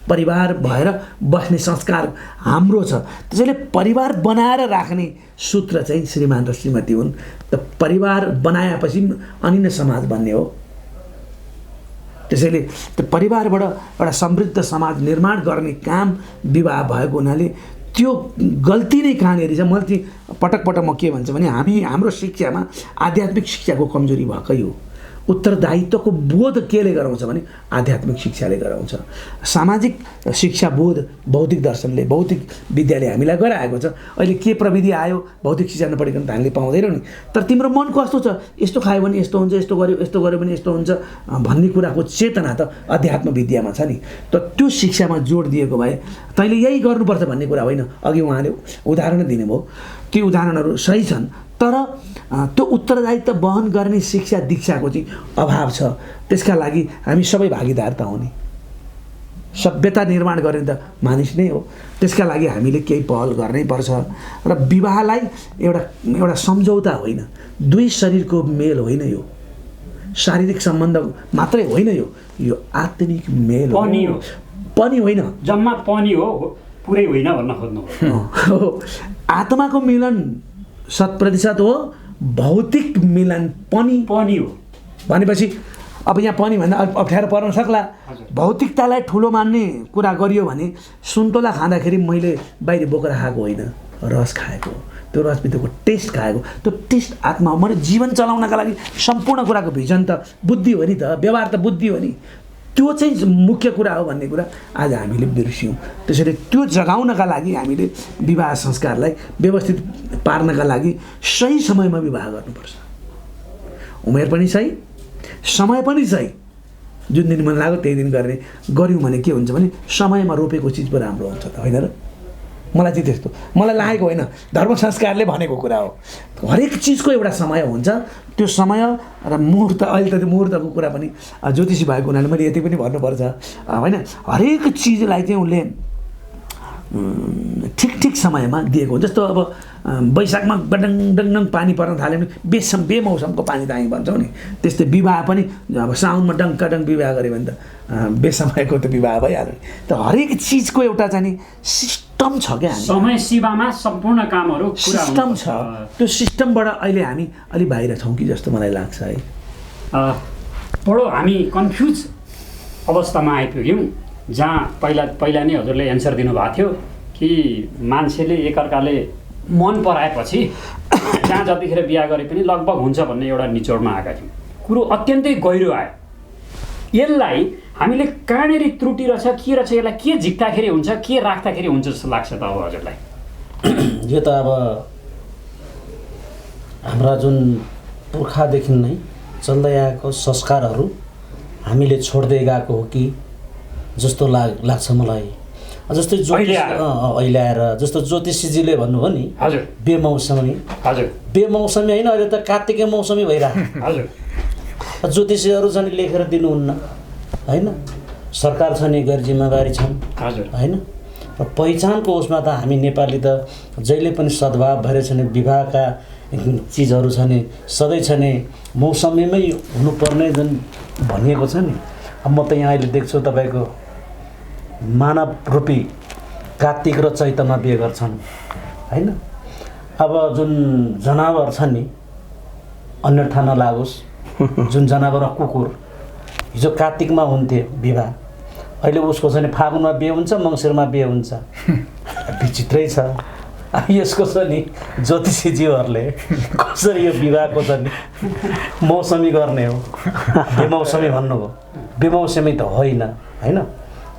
परिवार भएर बस्ने संस्कार हाम्रो छ। त्यसैले परिवार बनाएर राख्ने सूत्र चाहिँ श्रीमान र श्रीमती हुन्। त परिवार बनाएपछि अनि नै समाज बन्ने हो। त्यसैले त्यो परिवारबाट एउटा समृद्ध समाज निर्माण गर्ने काम विवाह भएको हुनाले त्यो गल्ती नै कहाँनिर छ। मैले चाहिँ पटक म के भन्छु भने हाम्रो शिक्षामा आध्यात्मिक शिक्षाको कमजोरी भएकै हो। उत्तरदायित्वको बोध केले गराउँछ भने आध्यात्मिक शिक्षाले गराउँछ। सामाजिक शिक्षा बोध भौतिक दर्शनले, भौतिक विद्याले हामीलाई गराएको छ। अहिले के प्रविधि आयो, भौतिक शिक्षा नपढिकन त हामीले पाउँदैनौँ नि। तर तिम्रो मन कस्तो छ, यस्तो खायो भने यस्तो हुन्छ, यस्तो गर्यो भने यस्तो हुन्छ भन्ने कुराको चेतना त अध्यात्म विद्यामा छ नि। त त्यो शिक्षामा जोड दिएको भए तैँले यही गर्नुपर्छ भन्ने कुरा होइन। अघि उहाँले उदाहरण दिनुभयो, ती उदाहरणहरू सही छन्, तर त्यो उत्तरदायित्व वहन गर्ने शिक्षा दीक्षाको चाहिँ अभाव छ। त्यसका लागि हामी सबै भागीदार त हुने। सभ्यता निर्माण गर्ने त मानिस नै हो। त्यसका लागि हामीले केही पहल गर्नै पर्छ। र विवाहलाई एउटा सम्झौता होइन, दुई शरीरको मेल होइन। यो शारीरिक सम्बन्ध मात्रै होइन, यो आत्मिक मेल पनि हो, पनि होइन, जम्मा पनि हो, पुरै होइन भन्न खोज्नु। आत्माको मिलन 100% हो, भौतिक मिलन पनि हो भनेपछि अब यहाँ पनि भन्दा अप्ठ्यारो पर्न सक्ला। भौतिकतालाई ठुलो मान्ने कुरा गरियो भने सुन्तोला खाँदाखेरि मैले बाहिर बोकेर खाएको होइन, रस खाएको, त्यो रसभित्रको टेस्ट खाएको, त्यो टेस्ट आत्मा हो। मैले जीवन चलाउनका लागि सम्पूर्ण कुराको भिजन त बुद्धि हो नि त, व्यवहार त बुद्धि हो नि, त्यो चाहिँ मुख्य कुरा हो भन्ने कुरा आज हामीले बिर्स्यौँ। त्यसैले त्यो जगाउनका लागि हामीले विवाह संस्कारलाई व्यवस्थित पार्नका लागि सही समयमा विवाह गर्नुपर्छ। उमेर पनि सही, समय पनि सही, जुन दिन मन लाग्यो त्यही दिन गर्ने गऱ्यौँ भने के हुन्छ भने समयमा रोपेको चिज पो राम्रो हुन्छ त, होइन र? मलाई चाहिँ त्यस्तो, मलाई लागेको होइन, धर्म संस्कारले भनेको कुरा हो। हरेक चिजको एउटा समय हुन्छ, त्यो समय र मुहुर्त, अहिले त त्यो मुहुर्तको कुरा पनि ज्योतिषी भएको हुनाले मैले यति पनि भन्नुपर्छ होइन। हरेक चिजलाई चाहिँ उसले ठिक ठिक समयमा दिएको हुन्छ। जस्तो अब वैशाखमा डङ डङ डङ पानी पर्न थाल्यो भने बेमौसमको पानी त हामी भन्छौँ नि, त्यस्तै विवाह पनि अब साउनमा डङ्काडङ विवाह गऱ्यो भने त बेसमयको त विवाह भइहाल्यो। त हरेक चिजको एउटा चाहिँ नि सिस्टम छ क्या, समय सीमामा सम्पूर्ण कामहरू सिस्टम छ। त्यो सिस्टमबाट अहिले हामी अलि बाहिर छौँ कि जस्तो मलाई लाग्छ है। बडो हामी कन्फ्युज अवस्थामा आइपुग्यौँ, जहाँ पहिला नै हजुरले एन्सर दिनुभएको थियो कि मान्छेले एकअर्काले मन पराएपछि जहाँ जतिखेर बिहा गरे पनि लगभग हुन्छ भन्ने एउटा निचोडमा आएका थियौँ। कुरो अत्यन्तै गहिरो आयो। यसलाई हामीले कहाँनिर त्रुटि रहेछ, के रहेछ, यसलाई के झिक्दाखेरि हुन्छ, के राख्दाखेरि हुन्छ जस्तो लाग्छ त अब हजुरलाई? यो त अब हाम्रा जुन पुर्खादेखि नै चल्दै आएको संस्कारहरू हामीले छोड्दै गएको हो कि जस्तो लाग्छ मलाई। जस्तै अहिले आएर जस्तो ज्योतिषीजीले भन्नुभयो नि, हजुर बेमौसमी, हजुर बेमौसमी होइन, अहिले त कार्तिके मौसमी भइरहेको। हजुर ज्योतिषीहरू चाहिँ लेखेर दिनुहुन्न होइन, सरकार छ नि, गैर जिम्मेवारी छन् हजुर होइन। र पहिचानको उसमा त हामी नेपाली त जहिले पनि सद्भाव भएर छ नि, विवाहका चिजहरू छ नि, सधैँ छ नि मौसमीमै हुनुपर्ने जुन भनिएको छ नि। अब म त यहाँ अहिले देख्छु तपाईँको मानव रूपी कार्तिक र चैतमा बिहे गर्छन् होइन। अब जुन जनावर छ नि, अन्यथा नलागोस्, जुन जनावर कुकुर हिजो कार्तिकमा हुन्थे विवाह, अहिले उसको चाहिँ फागुनमा बिहे हुन्छ, मङ्सिरमा बिहे हुन्छ। विचित्रै छ। यसको छ नि ज्योतिषीजीहरूले कसरी यो विवाहको छ नि मौसमी गर्ने हो, बेमौसमी भन्नुभयो। बेमौसमी त होइन होइन,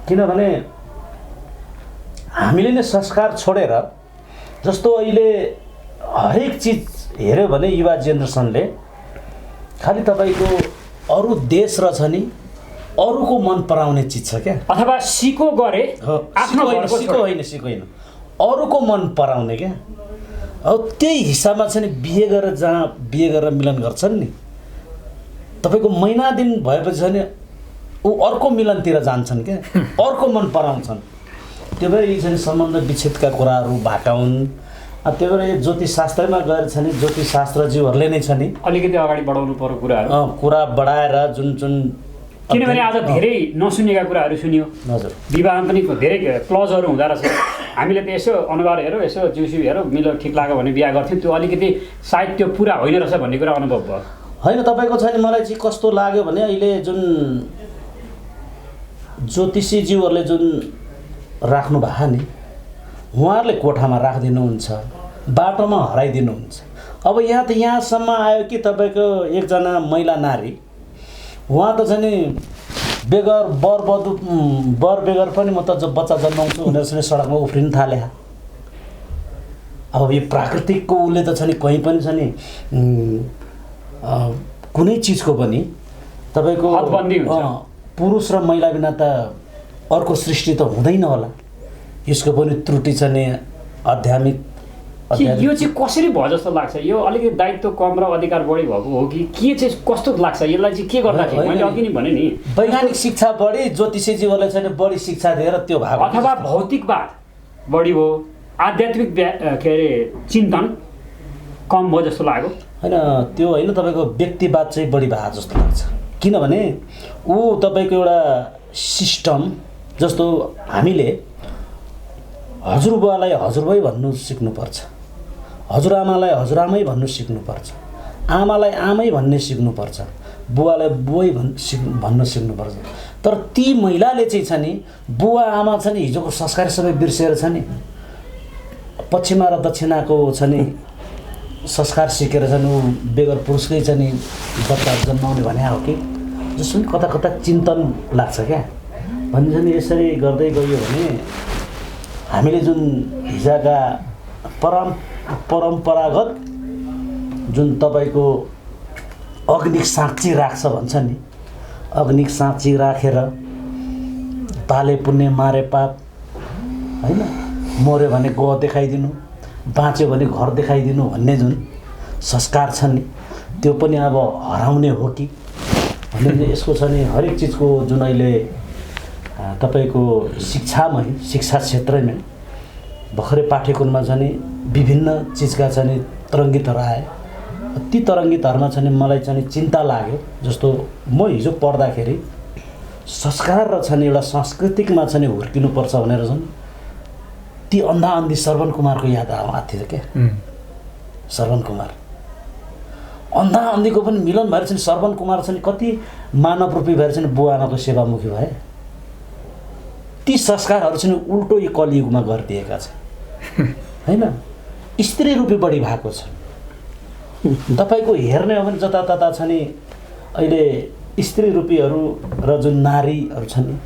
किनभने हामीले नै संस्कार छोडेर, जस्तो अहिले हरेक चिज हेऱ्यो भने युवा जेनेरेसनले खालि तपाईँको अरू देश र छ नि अरूको मन पराउने चिज छ क्या, अथवा सिको गरे सिको होइन अरूको मन पराउने क्या। अब त्यही हिसाबमा चाहिँ बिहे गरेर जहाँ बिहे गरेर मिलन गर्छन् नि, तपाईँको महिना दिन भएपछि चाहिँ ऊ अर्को मिलनतिर जान्छन् क्या, अर्को मन पराउँछन्। त्यो भएर यी चाहिँ सम्बन्ध विच्छेदका कुराहरू भएका हुन्। त्यो भएर ज्योतिषशास्त्रमा गएर छ नि, ज्योतिषशास्त्रज्यूहरूले नै छ नि अलिकति अगाडि बढाउनु पर्यो कुरा बढाएर जुन जुन, किनभने आज धेरै नसुनेका कुराहरू सुनियो। हजुर, विवाहमा पनि धेरै क्लजहरू हुँदो रहेछ। हामीले त यसो अनुहार हेरौँ, यसो जिउसिउ हेरौँ, मिलो ठिक लाग्यो भने बिहा गर्थ्यौँ, त्यो अलिकति सायद त्यो पुरा होइन रहेछ भन्ने कुरा अनुभव भयो होइन तपाईँको छैन। मलाई चाहिँ कस्तो लाग्यो भने अहिले जुन ज्योतिषीज्यूहरूले जुन राख्नु भएको नि, उहाँहरूले कोठामा राखिदिनुहुन्छ, बाटोमा हराइदिनुहुन्छ। अब यहाँ त यहाँसम्म आयो कि तपाईँको एकजना महिला नारी, उहाँ त चाहिँ नि बेगर बर बेगर पनि म त बच्चा जन्माउँछु भनेर चाहिँ सडकमा उफ्रिन थाले। अब यो प्राकृतिकको उसले त छ नि कहीँ पनि छ नि कुनै चिजको पनि तपाईँको पुरुष र महिला बिना त अर्को सृष्टि त हुँदैन होला। यसको पनि त्रुटि छ नि आध्यात्मिक। यो चाहिँ कसरी भयो जस्तो लाग्छ? यो अलिकति दायित्व कम र अधिकार बढी भएको हो कि के चाहिँ कस्तो लाग्छ? यसलाई चाहिँ के गर्दाखेरि मैले अघि नै भने नि, वैज्ञानिक शिक्षा बढी, ज्योतिषीजीहरूले चाहिँ बढी शिक्षा दिएर त्यो भएको, अथवा भौतिकवाद बढी हो, आध्यात्मिक के अरे चिन्तन कम भयो जस्तो लाग्यो। होइन त्यो होइन तपाईँको व्यक्तिवाद चाहिँ बढी भए जस्तो लाग्छ। किनभने ऊ तपाईँको एउटा सिस्टम जस्तो हामीले हजुरबुवालाई हजुरबाई भन्नु सिक्नुपर्छ, हजुरआमालाई हजुरआमै भन्नु सिक्नुपर्छ, आमालाई आमै भन्ने सिक्नुपर्छ, बुवालाई बुवै भन्न सिक्नुपर्छ। तर ती महिलाले चाहिँ छ नि बुवा आमा छ नि हिजोको संस्कार सबै बिर्सेर छ नि पश्चिमा र दक्षिणाको छ नि संस्कार सिकेर छ नि ऊ बेगर पुरुषकै छ नि बच्चा जन्माउने भने हो कि जसो पनि कता कता चिन्तन लाग्छ क्या। भन्छ नि यसरी गर्दै गयो भने हामीले जुन हिजोका परम्परागत जुन तपाईँको अग्निक साँच्ची राख्छ भन्छ नि, अग्निक साँच्ची राखेर पाले पुण्य मारे पाप होइन, मऱ्यो भने गौ देखाइदिनु, बाँच्यो भने घर देखाइदिनु भन्ने जुन संस्कार छ नि त्यो पनि अब हराउने हो कि भन्ने यसको छ नि हरेक चिजको जुन अहिले तपाईँको शिक्षा क्षेत्रमै भर्खरै पाठ्यक्रममा छ नि विभिन्न चिजका छ नि तरङ्गितहरू आए। ती तरङ्गितहरूमा छ नि मलाई चाहिँ चिन्ता लाग्यो। जस्तो म हिजो पढ्दाखेरि संस्कार र छ नि एउटा सांस्कृतिकमा छ नि हुर्किनुपर्छ भनेर छन् ती अन्धाअन्धी श्रवण कुमारको याद आएको थियो क्या। श्रवण कुमार अन्धाअन्धीको पनि मिलन भएर चाहिँ श्रवण कुमार चाहिँ कति मानव रूपी भएर चाहिँ बुवा आमाको सेवामुखी भए। ती संस्कारहरू चाहिँ उल्टो यो कलियुगमा गरिदिएका छन् होइन। स्त्री रूपी बढी भएको छ। तपाईँको हेर्ने हो भने जतातता छ नि अहिले स्त्री रूपीहरू र जुन नारीहरू छन् नि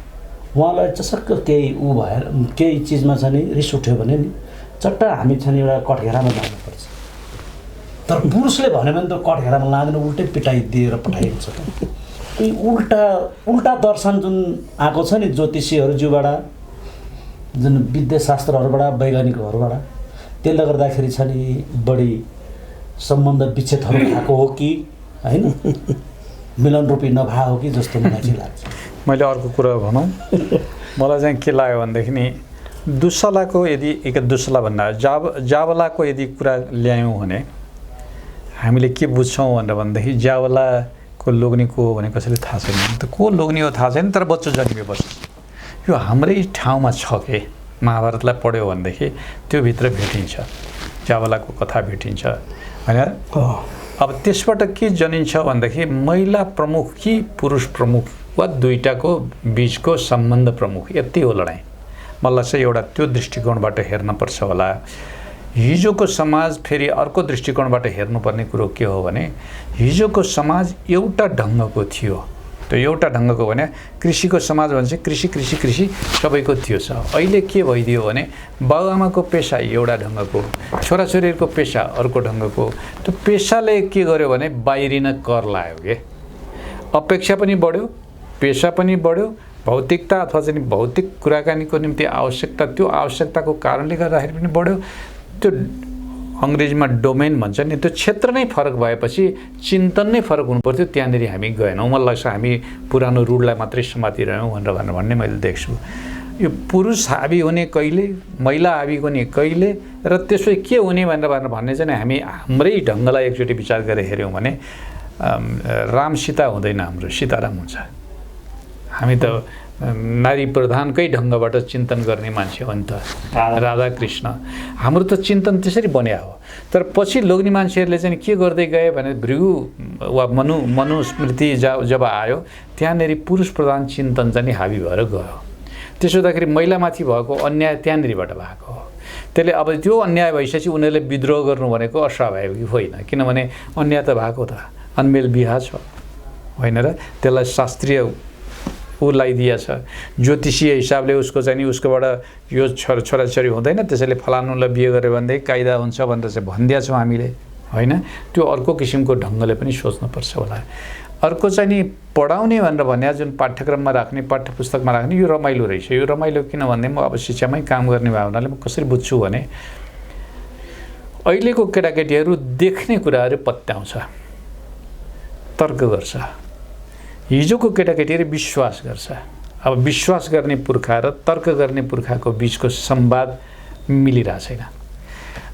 उहाँलाई चसक्क केही ऊ भएर केही चिजमा छ नि रिस उठ्यो भने नि चट्ट हामी छ नि एउटा कठघेरामा जानुपर्छ। तर पुरुषले भन्यो भने त कठघेरामा लाँदैन, उल्टै पिटाइ दिएर पठाइन्छ। यी उल्टा दर्शन जुन आएको छ नि ज्योतिषीहरूज्यूबाट जुन विद्याशास्त्रहरूबाट वैज्ञानिकहरूबाट त्यसले गर्दाखेरि छ नि बढी सम्बन्ध विच्छेदहरू भएको हो कि होइन मिलन रूपी नभए हो कि जस्तो मलाई चाहिँ लाग्छ। मैले अर्को कुरा भनौँ मलाई चाहिँ के लाग्यो भनेदेखि नि दुसलाको यदि एक दुसला भन्दा जावलाको यदि कुरा ल्यायौँ भने हामीले के बुझ्छौँ भनेर भन्दाखेरि जावलाको लोग्ने को हो भने कसैले थाहा छैन। त को लोग्ने हो थाहा छैन, तर बच्चो जन्मिएपछि यो हाम्रै ठाउँमा छ के महाभारतलाई पढ्यो भनेदेखि त्यो भित्र भेटिन्छ, जावलाको कथा भेटिन्छ होइन। अब त्यसबाट के जनिन्छ भनेदेखि महिला प्रमुख कि पुरुष प्रमुख वा दुईटाको बिचको सम्बन्ध प्रमुख, यति हो लडाइँ। मलाई चाहिँ एउटा त्यो दृष्टिकोणबाट हेर्नुपर्छ होला। हिजोको समाज फेरि अर्को दृष्टिकोणबाट हेर्नुपर्ने कुरो के हो भने हिजोको समाज एउटा ढङ्गको थियो। त्यो एउटा ढङ्गको भने कृषिको समाज भन्छ कृषि सबैको थियो छ। अहिले के भइदियो भने बाबुआमाको पेसा एउटा ढङ्गको, छोराछोरीहरूको पेसा अर्को ढङ्गको। त्यो पेसाले के गर्यो भने बाहिरिन कर लाग्यो के, अपेक्षा पनि बढ्यो, पेसा पनि बढ्यो, भौतिकता अथवा चाहिँ भौतिक कुराकानीको निम्ति आवश्यकता, त्यो आवश्यकताको कारणले गर्दाखेरि पनि बढ्यो। त्यो अङ्ग्रेजीमा डोमेन भन्छ नि, त्यो क्षेत्र नै फरक भएपछि चिन्तन नै फरक हुनुपर्थ्यो। त्यहाँनिर हामी गएनौँ। मलाई लाग्छ हामी पुरानो रुडलाई मात्रै समातिरह्यौँ भनेर भन्ने मैले देख्छु। यो पुरुष हाबी हुने कहिले, महिला हाबी हुने कहिले र त्यसपछि के हुने भनेर भन्ने चाहिँ हामी हाम्रै ढङ्गलाई एकचोटि विचार गरेर हेऱ्यौँ भने राम सीता हुँदैन, हाम्रो सीताराम हुन्छ। हामी त नारी प्रधानकै ढङ्गबाट चिन्तन गर्ने मान्छे हो नि त, राधा कृष्ण। हाम्रो त चिन्तन त्यसरी बन्या हो। तर पछि लोग्ने मान्छेहरूले चाहिँ के गर्दै गए भने भृगु वा मनुस्मृति जब आयो त्यहाँनिर पुरुष प्रधान चिन्तन चाहिँ हाबी भएर गयो। त्यसो हुँदाखेरि महिलामाथि भएको अन्याय त्यहाँनिरबाट भएको हो। त्यसले अब त्यो अन्याय भइसकेपछि उनीहरूले विद्रोह गर्नु भनेको अस्वाभाविक होइन, किनभने अन्याय त भएको त अनमेल बिहा छ होइन र त्यसलाई शास्त्रीय ऊ लगाइदिएछ। ज्योतिषीय हिसाबले उसको चाहिँ उसकोबाट यो छोराछोरी हुँदैन, त्यसैले फलानुलाई बिहे गर्यो भनेदेखि कायदा हुन्छ भनेर चाहिँ भनिदिया छौँ हामीले होइन। त्यो अर्को किसिमको ढङ्गले पनि सोच्नुपर्छ होला। अर्को चाहिँ नि पढाउने भनेर भने जुन पाठ्यक्रममा राख्ने, पाठ्यपुस्तकमा राख्ने यो रमाइलो रहेछ। यो रमाइलो किन भन्दा म अब शिक्षामै काम गर्ने भयो हुनाले म कसरी बुझ्छु भने अहिलेको केटाकेटीहरू देख्ने कुराहरू पत्याउँछ, तर्क गर्छ। हिजोको केटाकेटीहरू विश्वास गर्छ। अब विश्वास गर्ने पुर्खा र तर्क गर्ने पुर्खाको बिचको संवाद मिलिरहेको छैन।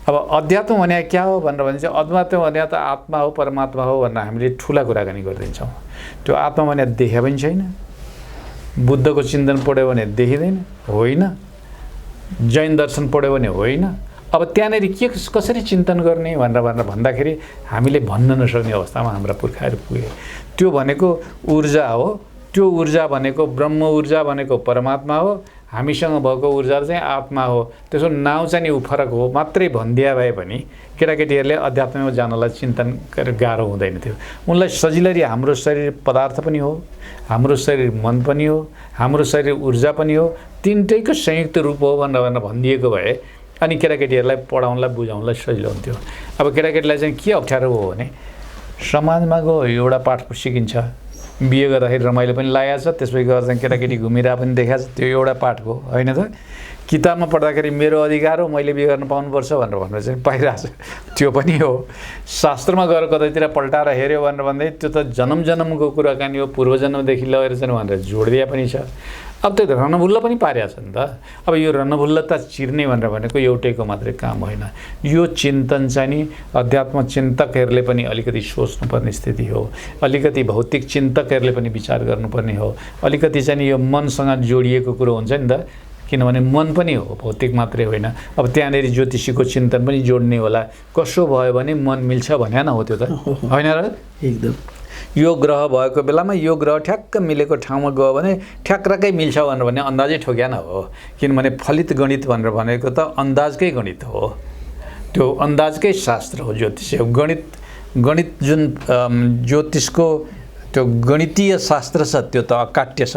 अब अध्यात्म भने क्या हो भनेर भने चाहिँ अध्यात्म भने त आत्मा हो परमात्मा हो भनेर हामीले ठुला कुराकानी गरिदिन्छौँ। त्यो आत्मा भने देखा पनि छैन, बुद्धको चिन्तन पढ्यो भने देखिँदैन, होइन, जैन दर्शन पढ्यो भने होइन। अब त्यहाँनिर के कसरी चिन्तन गर्ने भनेर भन्दाखेरि हामीले भन्न नसक्ने अवस्थामा हाम्रा पुर्खाहरू पुगे। त्यो भनेको ऊर्जा हो, त्यो ऊर्जा भनेको ब्रह्म ऊर्जा भनेको परमात्मा हो, हामीसँग भएको ऊर्जा चाहिँ आत्मा हो। त्यसो नाउँ चाहिँ नि फरक हो मात्रै भनिदिया भए पनि केटाकेटीहरूले अध्यात्ममा जानलाई चिन्तन गाह्रो हुँदैन थियो। उनलाई सजिलै हाम्रो शरीर पदार्थ पनि हो, हाम्रो शरीर मन पनि हो, हाम्रो शरीर ऊर्जा पनि हो, तिनटैको संयुक्त रूप हो भनेर भनिदिएको भए अनि केटाकेटीहरूलाई पढाउनलाई बुझाउनलाई सजिलो हुन्थ्यो। अब केटाकेटीलाई चाहिँ के अप्ठ्यारो हो भने समाजमा गयो एउटा पाठ सिकिन्छ, बिहे गर्दाखेरि रमाइलो पनि लागेको छ, त्यसपछि गएर चाहिँ केटाकेटी घुमिरहेको पनि देखाएको छ, त्यो एउटा पाठको होइन त। किताबमा पढ्दाखेरि मेरो अधिकार हो, मैले बिहे गर्न पाउनुपर्छ भनेर चाहिँ पाइरहेको छ, त्यो पनि हो। शास्त्रमा गएर कतैतिर पल्टाएर हेऱ्यो भनेर भन्दै त्यो त जन्म जन्मको कुराकानी हो, पूर्वजन्मदेखि लगेर चाहिँ भनेर जोडिदिया पनि छ। अब त्यो रणभुल्ल पनि पारेको छ नि त। अब यो रणभुल्लता चिर्ने भनेर भनेको एउटैको मात्रै काम होइन, यो चिन्तन चाहिँ नि अध्यात्म चिन्तकहरूले पनि अलिकति सोच्नुपर्ने स्थिति हो, अलिकति भौतिक चिन्तकहरूले पनि विचार गर्नुपर्ने हो, अलिकति चाहिँ नि यो मनसँग जोडिएको कुरो हुन्छ नि त, किनभने मन पनि हो, भौतिक मात्रै होइन। अब त्यहाँनिर ज्योतिषीको चिन्तन पनि जोड्ने होला, कसो भयो भने मन मिल्छ भने न हो त्यो त, होइन र? एकदम यो ग्रह भएको बेलामा यो ग्रह ठ्याक्क मिलेको ठाउँमा गयो भने ठ्याक्कै मिल्छ भनेर भने अन्दाजै ठोक्या न हो, किनभने फलित गणित भनेर भनेको त अन्दाजकै गणित हो, त्यो अन्दाजकै शास्त्र हो ज्योतिष। गणित जुन ज्योतिषको त्यो गणितीय शास्त्र छ त्यो त अकाट्य छ।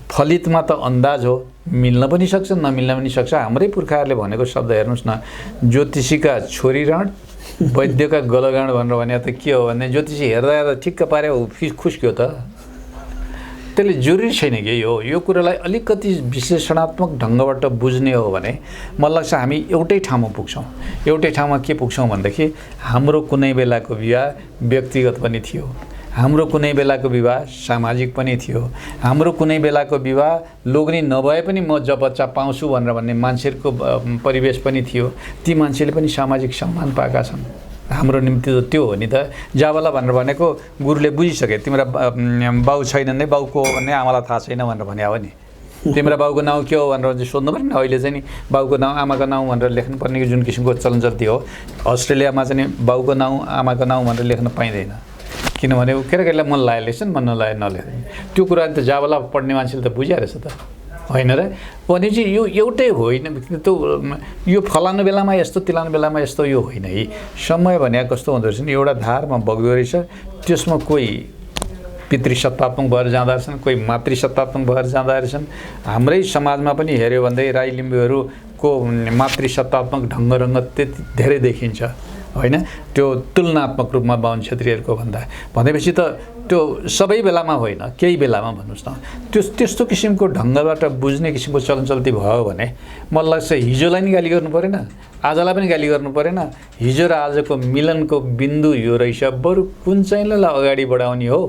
फलितमा त अन्दाज हो, मिल्न पनि सक्छ नमिल्न पनि सक्छ। हाम्रै पुर्खाहरूले भनेको शब्द हेर्नुहोस् न, ज्योतिषीका छोरी राण वैद्यका गलगाण भनेर भने त के हो भने ज्योतिषी हेर्दा हेर्दा ठिक्क पार्यो खुस्क्यो त। त्यसले जरुरी छैन कि यो कुरालाई अलिकति विश्लेषणात्मक ढङ्गबाट बुझ्ने हो भने मलाई लाग्छ हामी एउटै ठाउँमा पुग्छौँ। एउटै ठाउँमा के पुग्छौँ भनेदेखि हाम्रो कुनै बेलाको विवाह व्यक्तिगत पनि थियो, हाम्रो कुनै बेलाको विवाह सामाजिक पनि थियो, हाम्रो कुनै बेलाको विवाह लोग्ने नभए पनि म जब बच्चा पाउँछु भनेर भन्ने मान्छेहरूको परिवेश पनि थियो। ती मान्छेले पनि सामाजिक सम्मान पाएका छन्। हाम्रो निम्ति त त्यो हो नि त। जाबला भनेर भनेको गुरुले बुझिसके, तिम्रो बाउ छैन नै, बाउको हो भन्ने आमालाई थाहा छैन भनेर भने हो नि। तिम्रो बाउको नाउँ के हो भनेर चाहिँ सोध्नु पर्ने। अहिले चाहिँ नि बाउको नाउँ आमाको नाउँ भनेर लेख्नुपर्ने जुन किसिमको चलनचल्ती हो, अस्ट्रेलियामा चाहिँ नि बाउको नाउँ आमाको नाउँ भनेर लेख्न पाइँदैन, किनभने केटाकेटीलाई मन लाग्यो लेख्छन्, मन नलागे नलेख्दैन। त्यो कुरा त जाबला पढ्ने मान्छेले त बुझिया रहेछ त, होइन र? भनेपछि यो एउटै होइन, त्यो यो फलानु बेलामा यस्तो तिलानु बेलामा यस्तो यो होइन है। समय भने कस्तो हुँदो रहेछ नि, एउटा धारमा बग्दो रहेछ, त्यसमा कोही पितृसत्तात्मक भएर जाँदा रहेछन्, कोही मातृसत्तात्मक भएर जाँदा रहेछन्। हाम्रै समाजमा पनि हेऱ्यो भन्दै राई लिम्बूहरूको मातृसत्तात्मक ढङ्गरङ्ग त्यति धेरै देखिन्छ, होइन? त्यो तुलनात्मक रूपमा बाहुन क्षेत्रीहरूको भनेपछि त त्यो सबै बेलामा होइन, केही बेलामा भन्नुहोस् न। त्यस्तो किसिमको ढङ्गबाट बुझ्ने किसिमको चलनचल्ती भयो भने मलाई लाग्छ हिजोलाई नि गाली गर्नु परेन, आजलाई पनि गाली गर्नु परेन। हिजो र आजको मिलनको बिन्दु यो रहेछ, बरु कुन चाहिँलाई अगाडि बढाउने हो।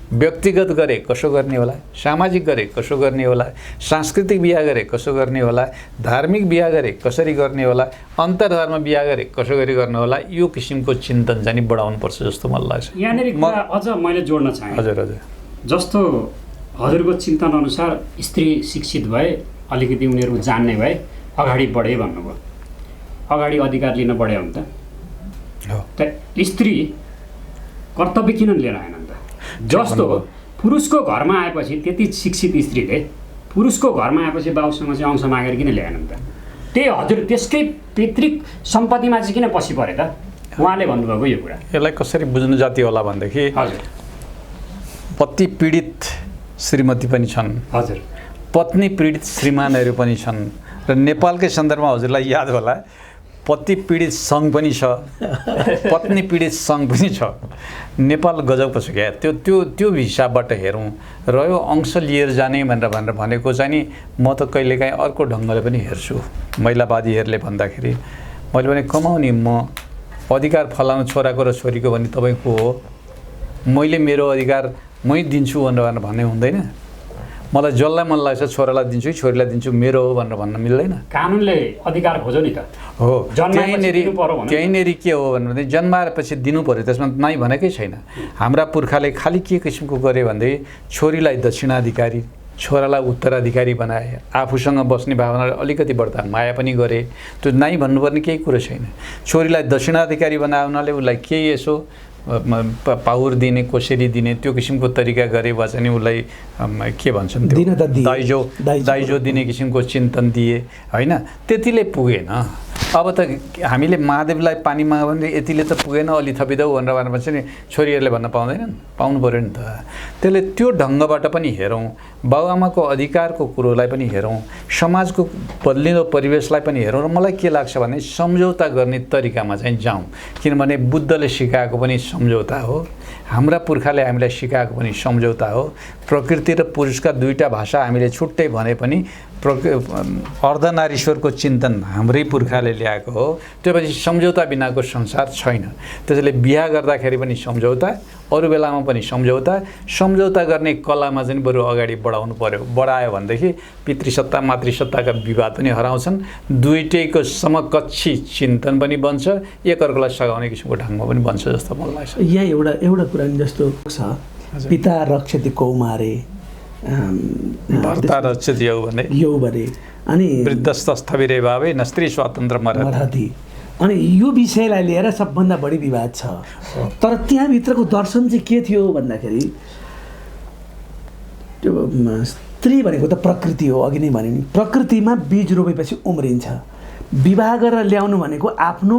व्यक्तिगत गरे कसो गर्ने होला, सामाजिक गरे कसो गर्ने होला, सांस्कृतिक बिहा गरे कसो गर्ने होला, धार्मिक बिहा गरे कसरी गर्ने होला, अन्तर्धर्म बिहा गरे कसो गरी गर्ने होला, यो किसिमको चिन्तन चाहिँ बढाउनुपर्छ जस्तो मलाई लाग्छ। यहाँनिर अझ मैले जोड्न चाहेँ। हजुर हजुर। जस्तो हजुरको चिन्तन अनुसार स्त्री शिक्षित भए, अलिकति उनीहरू जान्ने भए, अगाडि बढे भन्नुभयो, अगाडि अधिकार लिन बढ्यो भने त स्त्री कर्तव्य किन लिएर आएन? जस्तो पुरुषको घरमा आएपछि त्यति शिक्षित स्त्रीले पुरुषको घरमा आएपछि बाउसँग चाहिँ अंश मागेर किन ल्याएनन् त? त्यही हजुर त्यसकै पैतृक सम्पत्तिमा चाहिँ किन पछि परे त? उहाँले भन्नुभएको यो कुरा यसलाई कसरी बुझ्नु जाति होला भनेदेखि हजुर पति पीडित श्रीमती पनि छन्, हजुर पत्नी पीडित श्रीमानहरू पनि छन्, र नेपालकै सन्दर्भमा हजुरलाई याद होला पति पीडित सङ्घ पनि छ, पत्नी पीडित सङ्घ पनि छ। नेपाल गजबको छ क्या। त्यो हिसाबबाट हेरौँ र यो अंश लिएर जाने भनेर भनेको चाहिँ नि म त कहिलेकाहीँ अर्को ढङ्गले पनि हेर्छु। महिलावादीहरूले भन्दाखेरि मैले भने कमाउने म अधिकार फलानु छोराको र छोरीको भने तपाईँको हो, मैले मेरो अधिकार मै दिन्छु भनेर भन्ने हुँदैन। मलाई जसलाई मन लाग्छ छोरालाई दिन्छु कि छोरीलाई दिन्छु मेरो हो भनेर भन्न मिल्दैन। कानुनले अधिकार खोज्यो नि त। हो जन्माएपछि दिनु पर्यो भने त्यहीँनेरि के हो भने जन्माएपछि दिनु पऱ्यो, त्यसमा नै भनेकै छैन। हाम्रा पुर्खाले खालि के किसिमको गरे भनेदेखि छोरीलाई दक्षिणाधिकारी छोरालाई उत्तराधिकारी बनाए, आफूसँग बस्ने भावना अलिकति बढ्दा माया पनि गरे। त्यो नै भन्नुपर्ने केही कुरो छैन। छोरीलाई दक्षिणाधिकारी बनाउनाले उसलाई केही यसो पावर दिने कोसेली दिने त्यो किसिमको तरिका गरे वा चाहिँ उसलाई के भन्छन् त्यो दाइजो दिने किसिमको चिन्तन दिए होइन, त्यतिले पुगेन। अब त हामीले महादेवलाई पानी माग्यो भने यतिले त पुगेन, अलि थपिदेऊ भनेर भन्छ नि, छोरीहरूले भन्न पाउँदैनन्, पाउनु पऱ्यो नि त। त्यसले त्यो ढङ्गबाट पनि हेरौँ, बाबुआमाको अधिकारको कुरोलाई पनि हेरौँ, समाजको बदलिँदो परिवेशलाई पनि हेरौँ। र मलाई के लाग्छ भने सम्झौता गर्ने तरिकामा चाहिँ जाउँ, किनभने बुद्धले सिकाएको पनि सम्झौता हो, हाम्रा पुर्खाले हामीलाई सिकाएको पनि सम्झौता हो। प्रकृति र पुरुषका दुईटा भाषा हामीले छुट्टै भने पनि अर्धनारीश्वरको चिन्तन हाम्रै पुर्खाले ल्याएको हो। त्यसपछि सम्झौता बिनाको संसार छैन। त्यसैले बिहा गर्दाखेरि पनि सम्झौता, अरू बेलामा पनि सम्झौता। सम्झौता गर्ने कलामा चाहिँ बरु अगाडि बढाउनु पर्यो। बढायो भनेदेखि पितृसत्ता मातृसत्ताका विवाद पनि हराउँछन्, दुईटैको समकक्षी चिन्तन पनि बन्छ, एकअर्कालाई सघाउने किसिमको ढङ्गमा पनि बन्छ जस्तो मलाई लाग्छ। यहाँ एउटा कुरा जस्तो छ, पिता रक्षति कौमारे भर्ता रक्षति यौवने अनि वृद्धस्तस्थविरे भावे न स्त्री स्वातन्त्र मरहति। अनि यो विषयलाई लिएर सबभन्दा बढी विवाद छ। तर त्यहाँभित्रको दर्शन चाहिँ के थियो भन्दाखेरि त्यो स्त्री भनेको त प्रकृति हो, अघि नै भने नि प्रकृतिमा बीज रोपेपछि उम्रिन्छ। विवाह गरेर ल्याउनु भनेको आफ्नो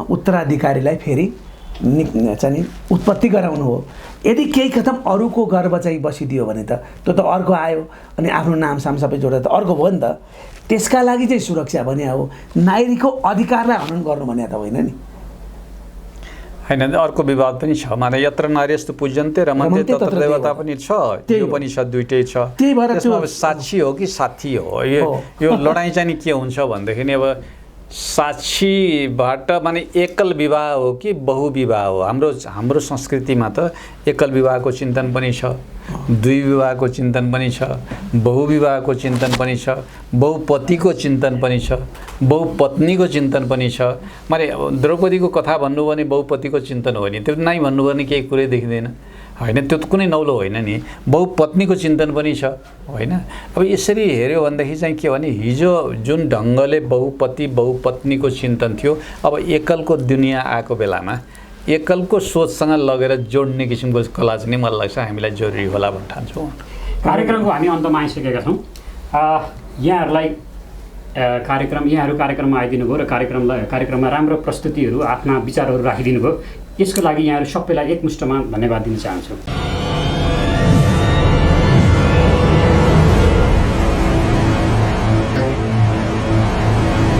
उत्तराधिकारीलाई फेरि चाहिँ उत्पत्ति गराउनु हो। यदि केही कदम अरूको गर्भ चाहिँ बसिदियो भने त त्यो त अर्को आयो अनि आफ्नो नामसाम सबै जोडेर त अर्को भयो नि त। त्यसका लागि चाहिँ सुरक्षा भने हो, नारीको अधिकारलाई हनन गर्नु भने त होइन नि। होइन, अर्को विवाद पनि छ, माने यत्र नार्यस्तु पूज्यन्ते रमन्ते तत्र देवता पनि छ, त्यो पनि छ, दुइटै छ। त्यही भएर त्यसमा अब साक्षी हो कि साथी हो, यो लडाइँ चाहिँ नि के हुन्छ भनेदेखि अब साक्षीबाट माने एकल विवाह हो कि बहुविवाह हो। हाम्रो संस्कृतिमा त एकल विवाहको चिन्तन पनि छ, दुई विवाहको चिन्तन पनि छ, बहुविवाहको चिन्तन पनि छ, बहुपतिको चिन्तन पनि छ, बहुपत्नीको चिन्तन पनि छ। माने द्रौपदीको कथा भन्नु भने बहुपतिको चिन्तन हो नि, त्यो नै भन्नु भने केही कुरै देखिँदैन होइन, त्यो कुनै नौलो होइन नि। बहुपत्नीको चिन्तन पनि छ होइन। अब यसरी हेऱ्यो भनेदेखि चाहिँ के भने हिजो जुन ढङ्गले बहुपति बहुपत्नीको चिन्तन थियो, अब एकलको दुनियाँ आएको बेलामा एकलको सोचसँग लगेर जोड्ने किसिमको कला चाहिँ मलाई लाग्छ हामीलाई जरुरी होला भन्ने ठान्छु। कार्यक्रमको हामी अन्तमा आइसकेका छौँ। यहाँहरूलाई यहाँहरू कार्यक्रममा आइदिनु भयो र कार्यक्रममा राम्रो प्रस्तुतिहरू आफ्ना विचारहरू राखिदिनु भयो, यसको लागि यहाँहरू सबैलाई एकमुष्टमा धन्यवाद दिन चाहन्छु।